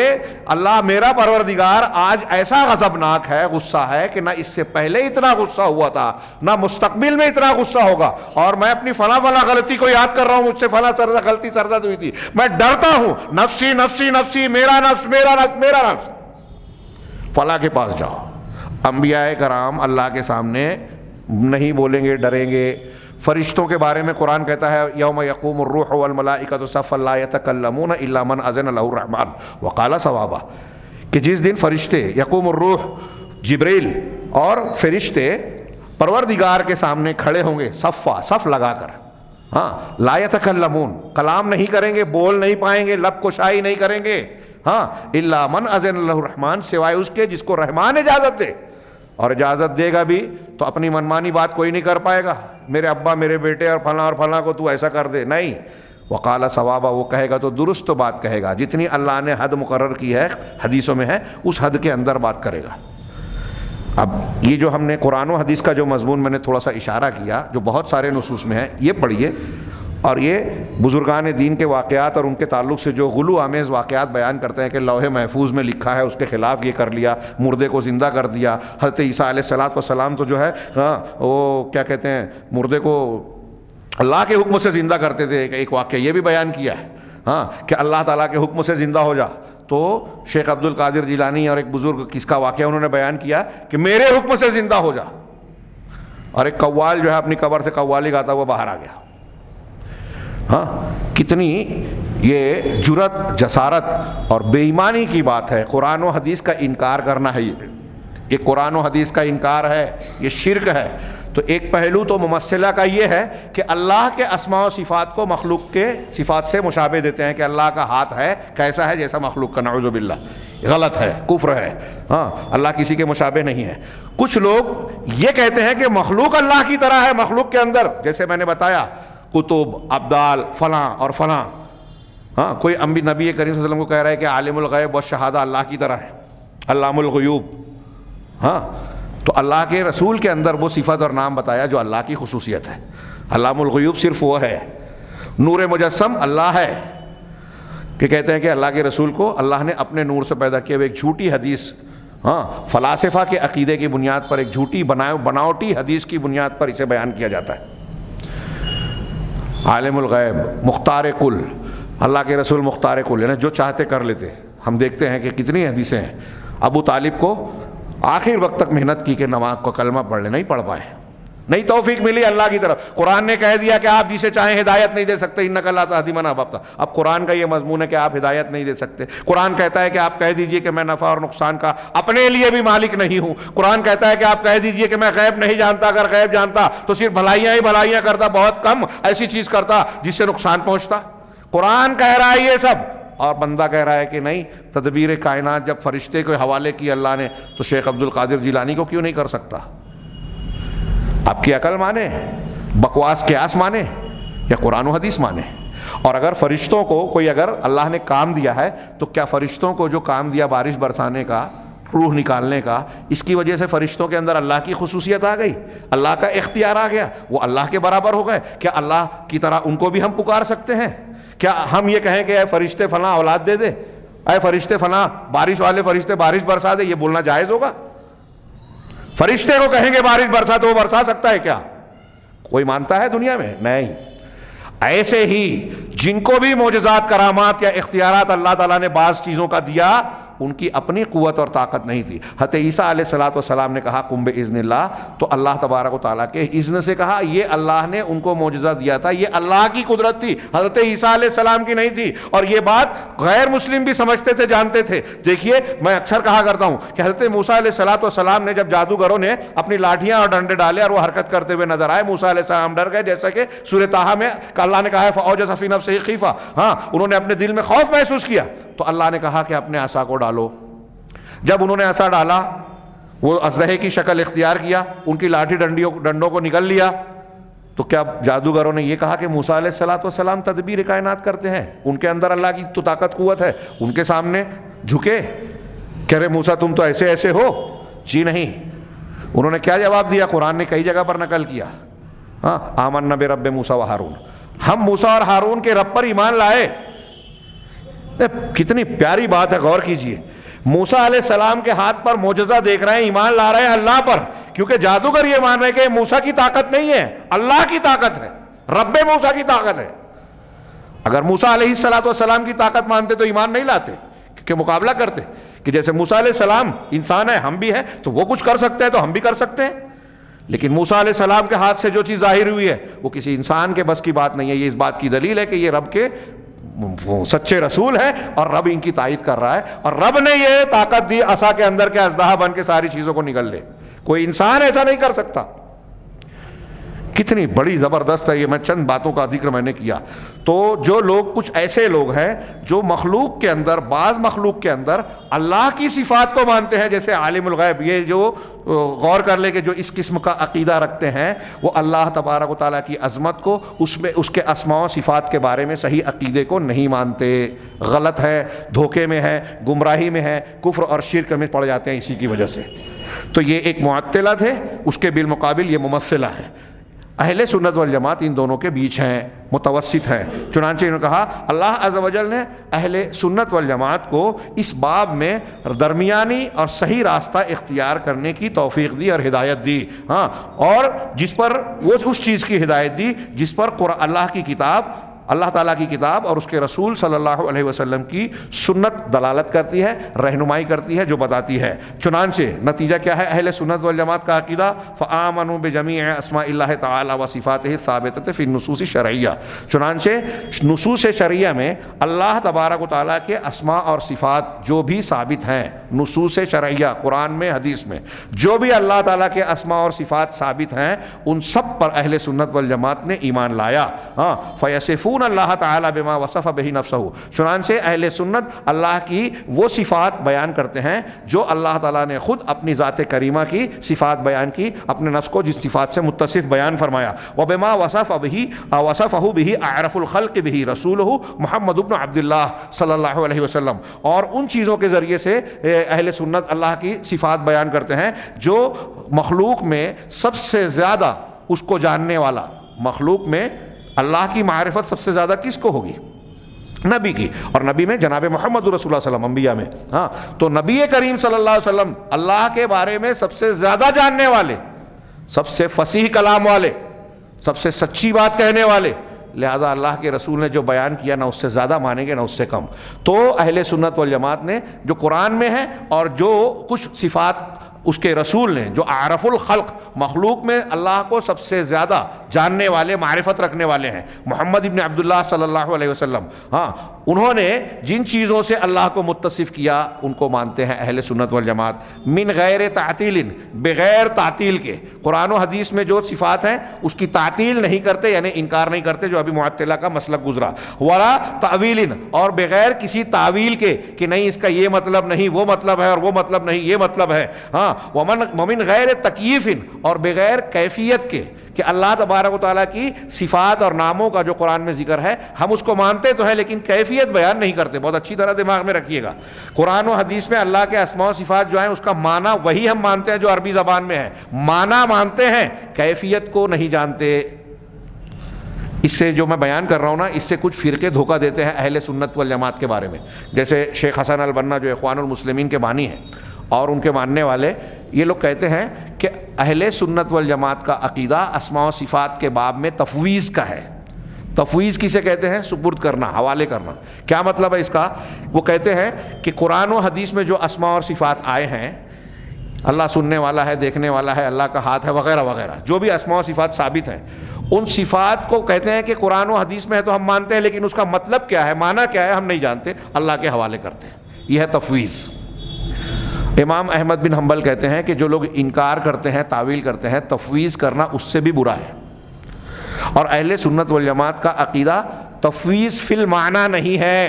اللہ میرا پروردگار آج ایسا غضبناک ہے، غصہ ہے کہ نہ اس سے پہلے اتنا غصہ ہوا تھا، نہ مستقبل میں اتنا غصہ ہوگا، اور میں اپنی فلاں غلطی کو یاد کر رہا ہوں، مجھ سے فلاں غلطی سرزد ہوئی تھی، میں ڈرتا ہوں، نفسی نفسی نفسی، میرا نفس میرا نفس میرا نفس، فلاں کے پاس جاؤ۔ انبیاء کرام اللہ کے سامنے نہیں بولیں گے، ڈریں گے۔ فرشتوں کے بارے میں قرآن کہتا ہے یوم یقوم الروح والملائکۃ صفا لا یتکلمون الا من اذن له الرحمن وقال صوابا، کہ جس دن فرشتے یقوم الروح، جبریل اور فرشتے پروردگار کے سامنے کھڑے ہوں گے، صف لگا کر، ہاں لا یتکلمون، کلام نہیں کریں گے، بول نہیں پائیں گے، لب کشائی نہیں کریں گے، ہاں الا من اذن له الرحمن، سوائے اس کے جس کو رحمان اجازت دے، اور اجازت دے گا بھی تو اپنی منمانی بات کوئی نہیں کر پائے گا، میرے ابا میرے بیٹے اور فلاں کو تو ایسا کر دے، نہیں، وقال ثوابا، وہ کہے گا تو درست بات کہے گا، جتنی اللہ نے حد مقرر کی ہے حدیثوں میں ہے اس حد کے اندر بات کرے گا۔ اب یہ جو ہم نے قرآن و حدیث کا جو مضمون میں نے تھوڑا سا اشارہ کیا، جو بہت سارے نصوص میں ہے، یہ پڑھیے، اور یہ بزرگان دین کے واقعات اور ان کے تعلق سے جو غلو آمیز واقعات بیان کرتے ہیں کہ لوح محفوظ میں لکھا ہے اس کے خلاف یہ کر لیا، مردے کو زندہ کر دیا، حضرت عیسیٰ علیہ السلام تو جو ہے وہ کیا کہتے ہیں، مردے کو اللہ کے حکم سے زندہ کرتے تھے، ایک واقعہ یہ بھی بیان کیا ہے ہاں کہ اللہ تعالیٰ کے حکم سے زندہ ہو جا، تو شیخ عبد القادر جیلانی اور ایک بزرگ کس کا واقعہ انہوں نے بیان کیا کہ میرے حکم سے زندہ ہو جا، اور ایک قوال جو ہے اپنی قبر سے قوالی گاتا ہوا باہر آ گیا۔ ہاں کتنی یہ جرت، جسارت اور بے ایمانی کی بات ہے، قرآن و حدیث کا انکار کرنا ہے، یہ قرآن و حدیث کا انکار ہے، یہ شرک ہے۔ تو ایک پہلو تو ممثلہ کا یہ ہے کہ اللہ کے اسماء و صفات کو مخلوق کے صفات سے مشابہ دیتے ہیں کہ اللہ کا ہاتھ ہے کیسا ہے جیسا مخلوق کا، نعوذ باللہ، غلط ہے، کفر ہے، ہاں اللہ کسی کے مشابہ نہیں ہے۔ کچھ لوگ یہ کہتے ہیں کہ مخلوق اللہ کی طرح ہے، مخلوق کے اندر جیسے میں نے بتایا کتب، ابدال، فلاں اور فلاں، ہاں کوئی نبی کریم صلی اللہ علیہ وسلم کو کہہ رہا ہے کہ عالم الغیب والشہادہ اللہ کی طرح ہے، علام الغیوب، ہاں تو اللہ کے رسول کے اندر وہ صفت اور نام بتایا جو اللہ کی خصوصیت ہے۔ علام الغیوب صرف وہ ہے، نور مجسم اللہ ہے، کہ کہتے ہیں کہ اللہ کے رسول کو اللہ نے اپنے نور سے پیدا کیا۔ ایک جھوٹی حدیث، ہاں فلاسفہ کے عقیدے کی بنیاد پر، ایک جھوٹی بناوٹی حدیث کی بنیاد پر اسے بیان کیا جاتا ہے۔ عالم الغیب، مختار کل، اللہ کے رسول مختار کل، یعنی جو چاہتے کر لیتے۔ ہم دیکھتے ہیں کہ کتنی حدیثیں ہیں، ابو طالب کو آخر وقت تک محنت کی کہ نماز کو کلمہ پڑھ لے، نہیں پڑھ پائے، نہیں توفیق ملی اللہ کی طرف۔ قرآن نے کہہ دیا کہ آپ جسے چاہیں ہدایت نہیں دے سکتے، انک لا تہدی من احببت۔ اب قرآن کا یہ مضمون ہے کہ آپ ہدایت نہیں دے سکتے۔ قرآن کہتا ہے کہ آپ کہہ دیجئے کہ میں نفع اور نقصان کا اپنے لیے بھی مالک نہیں ہوں۔ قرآن کہتا ہے کہ آپ کہہ دیجئے کہ میں غیب نہیں جانتا، اگر غیب جانتا تو صرف بھلائیاں ہی بھلائیاں کرتا، بہت کم ایسی چیز کرتا جس سے نقصان پہنچتا۔ قرآن کہہ رہا ہے یہ سب، اور بندہ کہہ رہا ہے کہ نہیں، تدبیر کائنات جب فرشتے کو حوالے کی اللہ نے تو شیخ عبد القادر جیلانی کو کیوں نہیں کر سکتا؟ آپ کی عقل مانے، بکواس قیاس مانے، یا قرآن و حدیث مانے؟ اور اگر فرشتوں کو کوئی اگر اللہ نے کام دیا ہے تو کیا فرشتوں کو جو کام دیا بارش برسانے کا، روح نکالنے کا، اس کی وجہ سے فرشتوں کے اندر اللہ کی خصوصیت آ گئی، اللہ کا اختیار آ گیا، وہ اللہ کے برابر ہو گئے؟ کیا اللہ کی طرح ان کو بھی ہم پکار سکتے ہیں؟ کیا ہم یہ کہیں کہ اے فرشتے فلاں اولاد دے دے، اے فرشتے فلاں بارش والے فرشتے بارش برسا دے، یہ بولنا جائز ہوگا؟ فرشتے کو کہیں گے بارش برسا تو وہ برسا سکتا ہے کیا؟ کوئی مانتا ہے دنیا میں؟ نہیں۔ ایسے ہی جن کو بھی معجزات، کرامات یا اختیارات اللہ تعالیٰ نے بعض چیزوں کا دیا، ان کی اپنی قوت اور طاقت نہیں تھی. حضرت عیسیٰ علیہ الصلوۃ والسلام نے کہا قم باذن اللہ، تو اللہ تبارک و تعالیٰ کے اذن سے کہا. یہ اللہ نے ان کو معجزہ دیا تھا، یہ اللہ کی قدرت تھی، حضرت عیسیٰ علیہ السلام کی نہیں تھی. اور یہ بات غیر مسلم بھی سمجھتے تھے، جانتے تھے. دیکھیے میں اکثر کہا کرتا ہوں کہ حضرت موسیٰ علیہ الصلوۃ والسلام نے جب جادوگروں نے اپنی لاٹھیاں اور ڈنڈے ڈالے اور وہ حرکت کرتے ہوئے نظر آئے، موسیٰ علیہ السلام ڈر گئے، جیسا کہ سورہ طٰہٰ میں اللہ نے کہا ہے فَأَوْجَسَ فِي نَفْسِهِ خِیفَةً. ہاں انہوں نے اپنے دل میں خوف محسوس کیا تو اللہ نے کہا کہ اپنے عصا کو ڈالو. جب انہوں نے عصا ڈالا، وہ اژدہے کی شکل اختیار کیا، ان کی لاٹھی ڈنڈوں کو نگل لیا. تو کیا جادوگروں نے یہ کہا کہ موسیٰ علیہ الصلوۃ والسلام تدبیر کائنات کرتے ہیں، ان کے اندر اللہ کی تو طاقت قوت ہے، ان کے سامنے جھکے کہہ رہے موسیٰ تم تو ایسے ایسے ہو؟ جی نہیں. انہوں نے کیا جواب دیا؟ قرآن نے کئی جگہ پر نقل کیا. ہاں آمنا برب موسیٰ و ہارون، ہم موسیٰ اور ہارون کے رب پر ایمان لائے. کتنی پیاری بات ہے، غور کیجئے. موسیٰ علیہ السلام کے ہاتھ پر معجزہ دیکھ رہے ہیں، ایمان لا رہے ہیں اللہ پر، کیونکہ جادوگر یہ مان رہے ہیں کہ موسیٰ کی طاقت نہیں ہے، اللہ کی طاقت ہے، رب موسیٰ کی طاقت ہے. اگر موسیٰ علیہ السلام کی طاقت مانتے تو ایمان نہیں لاتے، کہ مقابلہ کرتے کہ جیسے موسیٰ علیہ السلام انسان ہے، ہم بھی ہیں، تو وہ کچھ کر سکتے ہیں تو ہم بھی کر سکتے ہیں. لیکن موسیٰ علیہ السلام کے ہاتھ سے جو چیز ظاہر ہوئی ہے وہ کسی انسان کے بس کی بات نہیں ہے. یہ اس بات کی دلیل ہے کہ یہ رب کے سچے رسول ہے اور رب ان کی تائید کر رہا ہے. اور رب نے یہ طاقت دی عصا کے اندر کے اژدہا بن کے ساری چیزوں کو نگل لے. کوئی انسان ایسا نہیں کر سکتا. کتنی بڑی زبردست ہے یہ. میں چند باتوں کا ذکر میں نے کیا. تو جو لوگ، کچھ ایسے لوگ ہیں جو مخلوق کے اندر، بعض مخلوق کے اندر اللہ کی صفات کو مانتے ہیں، جیسے عالم الغیب. یہ جو غور کر لے کہ جو اس قسم کا عقیدہ رکھتے ہیں وہ اللہ تبارک و تعالیٰ کی عظمت کو، اس کے اسماء و صفات کے بارے میں صحیح عقیدے کو نہیں مانتے. غلط ہے، دھوکے میں ہے، گمراہی میں ہے، کفر اور شرک میں پڑ جاتے ہیں اسی کی وجہ سے. تو یہ ایک معطلہ تھے، اس کے بالمقابل یہ ممثلہ ہے. اہل سنت والجماعت ان دونوں کے بیچ ہیں، متوسط ہیں. چنانچہ انہوں نے کہا اللہ عز و جل نے اہل سنت والجماعت کو اس باب میں درمیانی اور صحیح راستہ اختیار کرنے کی توفیق دی اور ہدایت دی. ہاں، اور جس پر وہ اس چیز کی ہدایت دی جس پر اللہ کی کتاب، اللہ تعالیٰ کی کتاب اور اس کے رسول صلی اللہ علیہ وسلم کی سنت دلالت کرتی ہے، رہنمائی کرتی ہے، جو بتاتی ہے. چنانچہ نتیجہ کیا ہے اہل سنت والجماعت کا عقیدہ؟ فآمنوا بجمیع اسماء اللہ تعالی و صفاتہ الثابتۃ فی النصوص الشرعیہ. چنانچہ نصوص شرعیہ میں اللہ تبارک و تعالیٰ کے اسماء اور صفات جو بھی ثابت ہیں، نصوص شرعیہ قرآن میں، حدیث میں جو بھی اللہ تعالیٰ کے اسماء اور صفات ثابت ہیں، ان سب پر اہل سنت والجماعت نے ایمان لایا. ہاں، فیصفون اللہ تعالی بما وصف بہ نفسہ. چنانچہ اہل سنت اللہ کی وہ صفات بیان کرتے ہیں جو اللہ تعالیٰ نے خود اپنی ذات کریمہ کی صفات بیان کی، اپنے نفس کو جس صفات سے متصف بیان فرمایا. وبما وصف بہ اعرف الخلق بہ رسولہ محمد بن عبد اللہ صلی اللہ علیہ وسلم. اور ان چیزوں کے ذریعے سے اہل سنت اللہ کی صفات بیان کرتے ہیں جو مخلوق میں سب سے زیادہ اس کو جاننے والا. مخلوق میں اللہ کی معرفت سب سے زیادہ کس کو ہوگی؟ نبی کی. اور نبی میں جناب محمد رسول اللہ صلی اللہ علیہ وسلم، انبیاء میں. ہاں، تو نبی کریم صلی اللہ علیہ وسلم اللہ کے بارے میں سب سے زیادہ جاننے والے، سب سے فصیح کلام والے، سب سے سچی بات کہنے والے. لہذا اللہ کے رسول نے جو بیان کیا نہ اس سے زیادہ مانیں گے نہ اس سے کم. تو اہل سنت والجماعت نے جو قرآن میں ہے اور جو کچھ صفات اس کے رسول نے، جو اعرف الخلق، مخلوق میں اللہ کو سب سے زیادہ جاننے والے، معرفت رکھنے والے ہیں، محمد ابن عبداللہ صلی اللہ علیہ وسلم. ہاں، انہوں نے جن چیزوں سے اللہ کو متصف کیا ان کو مانتے ہیں اہل سنت والجماعت. من غیر تعطیل، بغیر تعطیل کے. قرآن و حدیث میں جو صفات ہیں اس کی تعطیل نہیں کرتے، یعنی انکار نہیں کرتے، جو ابھی معطلہ کا مسلک گزرا. ولا تعویل، اور بغیر کسی تعویل کے کہ نہیں اس کا یہ مطلب نہیں، وہ مطلب ہے، اور وہ مطلب نہیں، یہ مطلب ہے. ہاں، ومن غیر تکییف، اور بغیر کیفیت کے کہ اللہ تبارک و تعالیٰ کی صفات اور ناموں کا جو قرآن میں ذکر ہے ہم اس کو مانتے تو ہیں لیکن کیفیت بیان نہیں کرتے. بہت اچھی طرح دماغ میں رکھیے گا، قرآن و حدیث میں اللہ کے اسماء و صفات جو ہیں اس کا معنی وہی ہم مانتے ہیں جو عربی زبان میں ہے، معنی مانتے ہیں، کیفیت کو نہیں جانتے. اس سے جو میں بیان کر رہا ہوں نا، اس سے کچھ فرقے دھوکہ دیتے ہیں اہل سنت والجماعت کے بارے میں. جیسے شیخ حسن البنا جو اخوان المسلمین کے بانی ہیں اور ان کے ماننے والے، یہ لوگ کہتے ہیں کہ اہل سنت والجماعت کا عقیدہ اسماء و صفات کے باب میں تفویض کا ہے. تفویض کسے کہتے ہیں؟ سپرد کرنا، حوالے کرنا۔ کیا مطلب ہے اس کا؟ وہ کہتے ہیں کہ قرآن و حدیث میں جو اسماء اور صفات آئے ہیں، اللہ سننے والا ہے، دیکھنے والا ہے، اللہ کا ہاتھ ہے، وغیرہ وغیرہ، جو بھی اسماء و صفات ثابت ہیں، ان صفات کو کہتے ہیں کہ قرآن و حدیث میں ہے تو ہم مانتے ہیں، لیکن اس کا مطلب کیا ہے، معنی کیا ہے، ہم نہیں جانتے، اللہ کے حوالے کرتے ہیں۔ یہ ہے تفویض۔ امام احمد بن حنبل کہتے ہیں کہ جو لوگ انکار کرتے ہیں، تعویل کرتے ہیں، تفویض کرنا اس سے بھی برا ہے۔ اور اہل سنت والجماعت کا عقیدہ تفویض فی المعنی نہیں ہے۔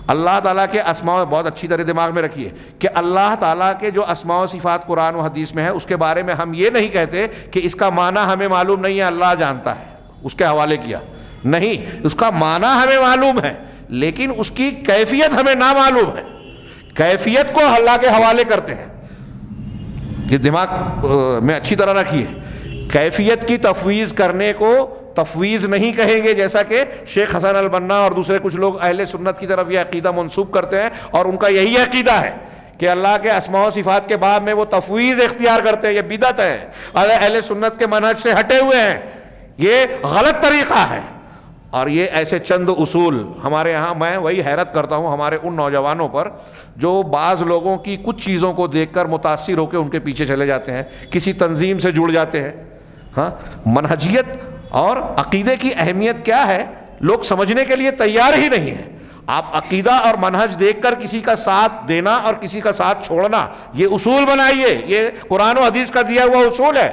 اللہ تعالیٰ کے اسماء، بہت اچھی طرح دماغ میں رکھیے کہ اللہ تعالیٰ کے جو اسماء و صفات قرآن و حدیث میں ہے، اس کے بارے میں ہم یہ نہیں کہتے کہ اس کا معنی ہمیں معلوم نہیں ہے، اللہ جانتا ہے، اس کے حوالے کیا نہیں، اس کا معنی ہمیں معلوم ہے لیکن اس کی کیفیت ہمیں نامعلوم ہے، کیفیت کو اللہ کے حوالے کرتے ہیں۔ یہ دماغ میں اچھی طرح رکھیے، کیفیت کی تفویض کرنے کو تفویض نہیں کہیں گے، جیسا کہ شیخ حسن البنا اور دوسرے کچھ لوگ اہل سنت کی طرف یہ عقیدہ منسوب کرتے ہیں، اور ان کا یہی عقیدہ ہے کہ اللہ کے اسماء و صفات کے باب میں وہ تفویض اختیار کرتے ہیں۔ یہ بدعت ہے، اہل سنت کے منہج سے ہٹے ہوئے ہیں، یہ غلط طریقہ ہے۔ اور یہ ایسے چند اصول ہمارے یہاں، میں وہی حیرت کرتا ہوں ہمارے ان نوجوانوں پر جو بعض لوگوں کی کچھ چیزوں کو دیکھ کر متاثر ہو کے ان کے پیچھے چلے جاتے ہیں، کسی تنظیم سے جڑ جاتے ہیں۔ ہاں، منہجیت اور عقیدے کی اہمیت کیا ہے لوگ سمجھنے کے لیے تیار ہی نہیں ہیں۔ آپ عقیدہ اور منہج دیکھ کر کسی کا ساتھ دینا اور کسی کا ساتھ چھوڑنا، یہ اصول بنائیے، یہ قرآن و حدیث کا دیا ہوا اصول ہے۔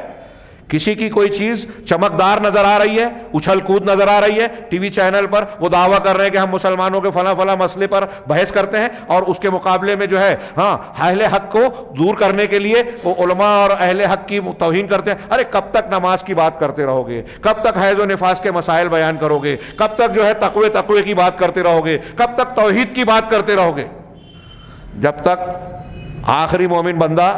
کسی کی کوئی چیز چمکدار نظر آ رہی ہے، اچھل کود نظر آ رہی ہے، ٹی وی چینل پر وہ دعویٰ کر رہے ہیں کہ ہم مسلمانوں کے فلاں فلاں مسئلے پر بحث کرتے ہیں، اور اس کے مقابلے میں جو ہے اہل حق کو دور کرنے کے لیے وہ علماء اور اہل حق کی توہین کرتے ہیں۔ ارے کب تک نماز کی بات کرتے رہو گے؟ کب تک حیض و نفاس کے مسائل بیان کرو گے؟ کب تک جو ہے تقوی کی بات کرتے رہو گے؟ کب تک توحید کی بات کرتے رہو گے؟ جب تک آخری مومن بندہ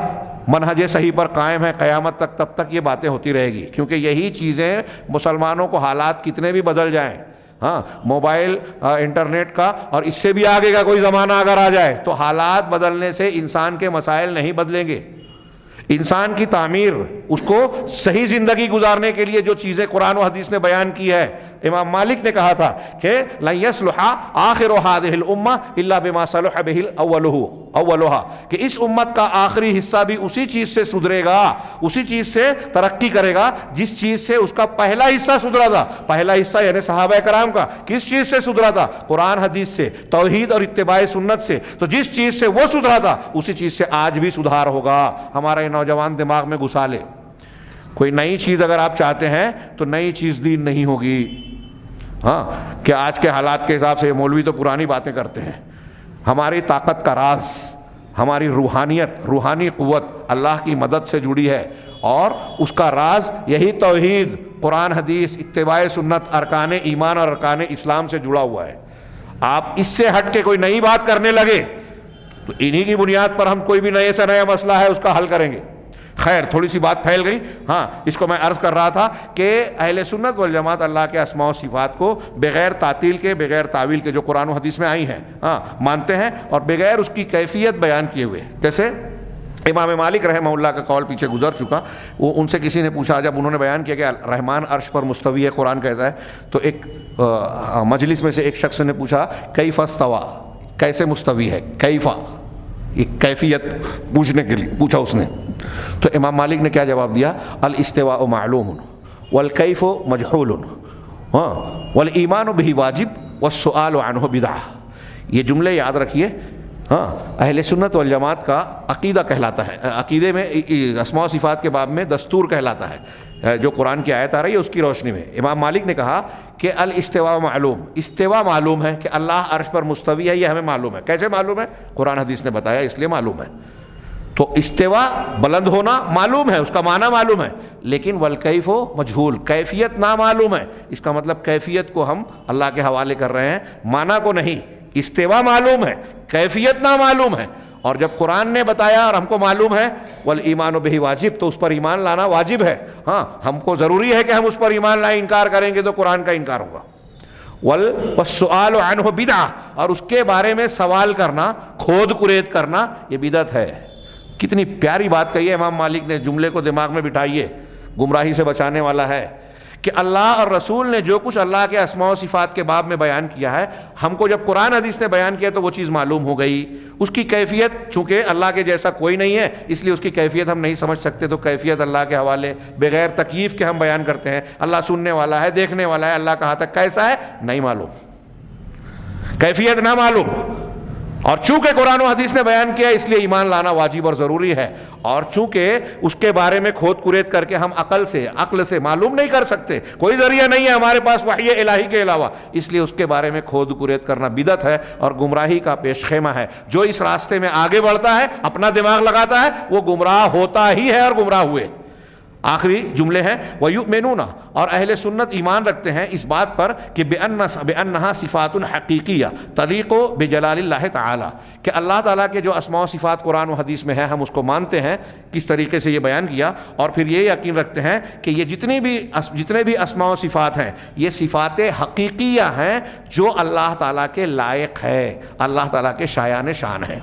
منہج صحیح پر قائم ہے قیامت تک، تب تک یہ باتیں ہوتی رہے گی، کیونکہ یہی چیزیں مسلمانوں کو، حالات کتنے بھی بدل جائیں، موبائل، انٹرنیٹ کا اور اس سے بھی آگے کا کوئی زمانہ اگر آ جائے تو حالات بدلنے سے انسان کے مسائل نہیں بدلیں گے۔ انسان کی تعمیر، اس کو صحیح زندگی گزارنے کے لیے جو چیزیں قرآن و حدیث نے بیان کی ہے، امام مالک نے کہا تھا کہ لن يصلح آخر هذه الامه الا بما صلح به اولها، کہ اس امت کا آخری حصہ بھی اسی چیز سے سدھرے گا، اسی چیز سے ترقی کرے گا جس چیز سے اس کا پہلا حصہ سدھرا تھا۔ پہلا حصہ یعنی صحابہ کرام کا کس چیز سے سدھرا تھا؟ قرآن حدیث سے، توحید اور اتباع سنت سے۔ تو جس چیز سے وہ سدھرا تھا اسی چیز سے آج بھی سدھار ہوگا۔ ہمارے نوجوان دماغ میں گھسا لے، کوئی نئی چیز اگر آپ چاہتے ہیں تو نئی چیز دین نہیں ہوگی۔ کہ آج کے حالات کے حساب سے مولوی تو پرانی باتیں کرتے ہیں۔ ہماری طاقت کا راز، ہماری روحانیت، روحانی قوت اللہ کی مدد سے جڑی ہے، اور اس کا راز یہی توحید، قرآن حدیث، اتباع سنت، ارکان ایمان اور ارکان اسلام سے جڑا ہوا ہے۔ آپ اس سے ہٹ کے کوئی نئی بات کرنے لگے تو انہی کی بنیاد پر ہم کوئی بھی نئے سے نیا مسئلہ ہے اس کا حل کریں گے۔ خیر، تھوڑی سی بات پھیل گئی۔ اس کو میں عرض کر رہا تھا کہ اہل سنت والجماعت اللہ کے اسماء و صفات کو بغیر تعطیل کے، بغیر تعویل کے، جو قرآن و حدیث میں آئی ہیں مانتے ہیں، اور بغیر اس کی کیفیت بیان کیے ہوئے۔ جیسے امام مالک رحمہ اللہ کا قول پیچھے گزر چکا، وہ ان سے کسی نے پوچھا، جب انہوں نے بیان کیا کہ رحمان عرش پر مستوی ہے، قرآن کہتا ہے، تو ایک مجلس میں سے ایک شخص نے پوچھا کیف استویٰ، کیسے مستوی ہے، کیفا، یہ کیفیت پوچھنے کے لیے پوچھا اس نے۔ تو امام مالک نے کیا جواب دیا؟ الاستواء معلوم والکیف مجہول والایمان بہ واجب والسؤال عنہ بدعہ۔ یہ جملے یاد رکھیے، اہل سنت والجماعت کا عقیدہ کہلاتا ہے۔ عقیدے میں اسماء و صفات کے باب میں دستور کہلاتا ہے، جو قرآن کی آیت آ رہی ہے اس کی روشنی میں۔ امام مالک نے کہا کہ الاستواء معلوم، استوا معلوم ہے کہ اللہ عرش پر مستوی ہے، یہ ہمیں معلوم ہے۔ کیسے معلوم ہے؟ قرآن حدیث نے بتایا، اس لیے معلوم ہے۔ تو استوا بلند ہونا معلوم ہے، اس کا معنی معلوم ہے، لیکن والکیف مجہول، کیفیت نامعلوم ہے۔ اس کا مطلب کیفیت کو ہم اللہ کے حوالے کر رہے ہیں، معنی کو نہیں۔ استوا معلوم ہے، کیفیت نامعلوم ہے، اور جب قرآن نے بتایا اور ہم کو معلوم ہے والایمان بہ واجب، تو اس پر ایمان لانا واجب ہے۔ ہم کو ضروری ہے کہ ہم اس پر ایمان لائیں، انکار کریں گے تو قرآن کا انکار ہوگا۔ والسؤال عنہ بدعہ، اور اس کے بارے میں سوال کرنا، کھود کرید کرنا، یہ بدعت ہے۔ کتنی پیاری بات کہی ہے امام مالک نے، جملے کو دماغ میں بٹھائیے، گمراہی سے بچانے والا ہے کہ اللہ اور رسول نے جو کچھ اللہ کے اسماء و صفات کے باب میں بیان کیا ہے، ہم کو جب قرآن حدیث نے بیان کیا تو وہ چیز معلوم ہو گئی. اس کی کیفیت چونکہ اللہ کے جیسا کوئی نہیں ہے اس لیے اس کی کیفیت ہم نہیں سمجھ سکتے، تو کیفیت اللہ کے حوالے بغیر تکییف کے ہم بیان کرتے ہیں. اللہ سننے والا ہے، دیکھنے والا ہے، اللہ کہاں تک کیسا ہے نہیں معلوم، کیفیت نہ معلوم. اور چونکہ قرآن و حدیث نے بیان کیا اس لیے ایمان لانا واجب اور ضروری ہے. اور چونکہ اس کے بارے میں کھود کرید کر کے ہم عقل سے معلوم نہیں کر سکتے، کوئی ذریعہ نہیں ہے ہمارے پاس وحی الہی کے علاوہ، اس لیے اس کے بارے میں کھود کرید کرنا بدعت ہے اور گمراہی کا پیش خیمہ ہے. جو اس راستے میں آگے بڑھتا ہے، اپنا دماغ لگاتا ہے، وہ گمراہ ہوتا ہی ہے اور گمراہ ہوئے. آخری جملے ہیں وَيُؤْمِنُونَ، اور اہل سنت ایمان رکھتے ہیں اس بات پر کہ بِأَنَّهَا صِفَاتٌ حَقِيقِيَّةٌ تَلِيقُ بِجَلَالِ اللَّهِ تَعَالَى، کہ اللہ تعالیٰ کے جو اسماء و صفات قرآن و حدیث میں ہیں ہم اس کو مانتے ہیں کس طریقے سے یہ بیان کیا، اور پھر یہ یقین رکھتے ہیں کہ یہ جتنے بھی اسماء و صفات ہیں یہ صفات حقیقیہ ہیں جو اللہ تعالیٰ کے لائق ہے، اللہ تعالیٰ کے شایان شان ہیں،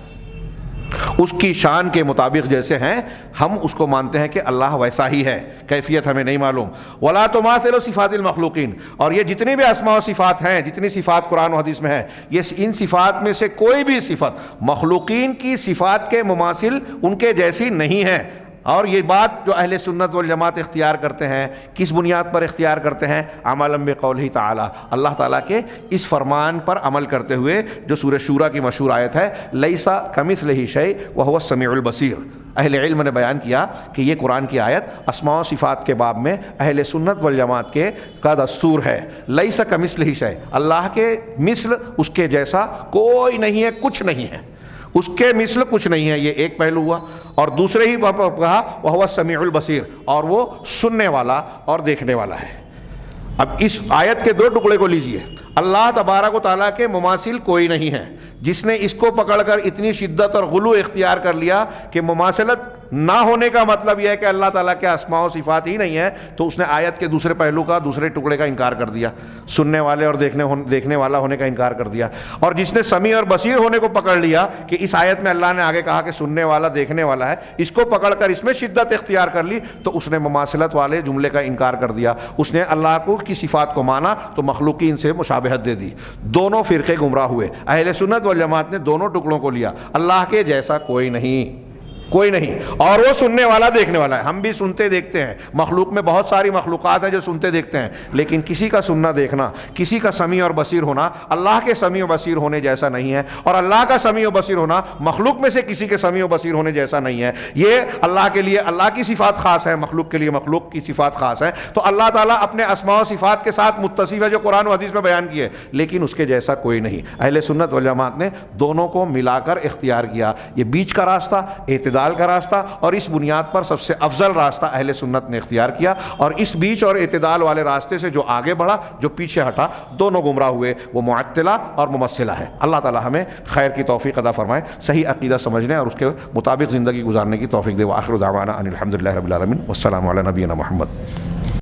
اس کی شان کے مطابق جیسے ہیں ہم اس کو مانتے ہیں کہ اللہ ویسا ہی ہے، کیفیت ہمیں نہیں معلوم. وَلَا تُمَاثِلُ صِفَاتِ الْمَخْلُوقِينَ، اور یہ جتنی بھی اسماء و صفات ہیں، جتنی صفات قرآن و حدیث میں ہیں، یہ ان صفات میں سے کوئی بھی صفت مخلوقین کی صفات کے مماثل ان کے جیسی نہیں ہے. اور یہ بات جو اہل سنت والجماعت اختیار کرتے ہیں کس بنیاد پر اختیار کرتے ہیں؟ عملاً بقولہ تعالیٰ، اللہ تعالیٰ کے اس فرمان پر عمل کرتے ہوئے جو سورہ شورى کی مشہور آیت ہے لیس کمثلہ شیء وہو السمیع البصیر. اہل علم نے بیان کیا کہ یہ قرآن کی آیت اسماء و صفات کے باب میں اہل سنت والجماعت کا دستور ہے. لیس کمثلہ شیء، اللہ کے مثل اس کے جیسا کوئی نہیں ہے، کچھ نہیں ہے، اس کے مثل کچھ نہیں ہے. یہ ایک پہلو ہوا. اور دوسرے ہی کہا وَهُوَ السَّمِيعُ الْبَصِيرُ، اور وہ سننے والا اور دیکھنے والا ہے. اب اس آیت کے دو ٹکڑے کو لیجئے. اللہ تبارک و تعالیٰ کے مماثل کوئی نہیں ہے. جس نے اس کو پکڑ کر اتنی شدت اور غلو اختیار کر لیا کہ مماثلت نہ ہونے کا مطلب یہ ہے کہ اللہ تعالیٰ کے اسماء و صفات ہی نہیں ہے، تو اس نے آیت کے دوسرے پہلو کا، دوسرے ٹکڑے کا انکار کر دیا، سننے والے اور دیکھنے والا ہونے کا انکار کر دیا. اور جس نے سمیع اور بصیر ہونے کو پکڑ لیا کہ اس آیت میں اللہ نے آگے کہا کہ سننے والا دیکھنے والا ہے، اس کو پکڑ کر اس میں شدت اختیار کر لی تو اس نے مماثلت والے جملے کا انکار کر دیا. اس نے اللہ کو کی صفات کو مانا تو مخلوقین سے مشابہت دے دی. دونوں فرقے گمراہ ہوئے. اہل سنت والجماعت نے دونوں ٹکڑوں کو لیا. اللہ کے جیسا کوئی نہیں، کوئی نہیں، اور وہ سننے والا دیکھنے والا ہے. ہم بھی سنتے دیکھتے ہیں، مخلوق میں بہت ساری مخلوقات ہیں جو سنتے دیکھتے ہیں، لیکن کسی کا سننا دیکھنا، کسی کا سمیع اور بصیر ہونا اللہ کے سمیع و بصیر ہونے جیسا نہیں ہے، اور اللہ کا سمیع و بصیر ہونا مخلوق میں سے کسی کے سمیع و بصیر ہونے جیسا نہیں ہے. یہ اللہ کے لیے اللہ کی صفات خاص ہیں، مخلوق کے لیے مخلوق کی صفات خاص ہیں. تو اللہ تعالیٰ اپنے اسماء و صفات کے ساتھ متصف ہے جو قرآن و حدیث میں بیان کیے، لیکن اس کے جیسا کوئی نہیں. اہل سنت والجماعت نے دونوں کو ملا کر اختیار کیا. یہ بیچ کا راستہ، اعتدال کا راستہ، اور اس بنیاد پر سب سے افضل راستہ اہل سنت نے اختیار کیا. اور اس بیچ اور اعتدال والے راستے سے جو آگے بڑھا، جو پیچھے ہٹا، دونوں گمراہ ہوئے. وہ معطلہ اور ممثلہ ہے. اللہ تعالی ہمیں خیر کی توفیق عطا فرمائے، صحیح عقیدہ سمجھنے اور اس کے مطابق زندگی گزارنے کی توفیق دے. وآخر دعوانا ان الحمد للہ رب العالمین، والسلام علی نبینا محمد.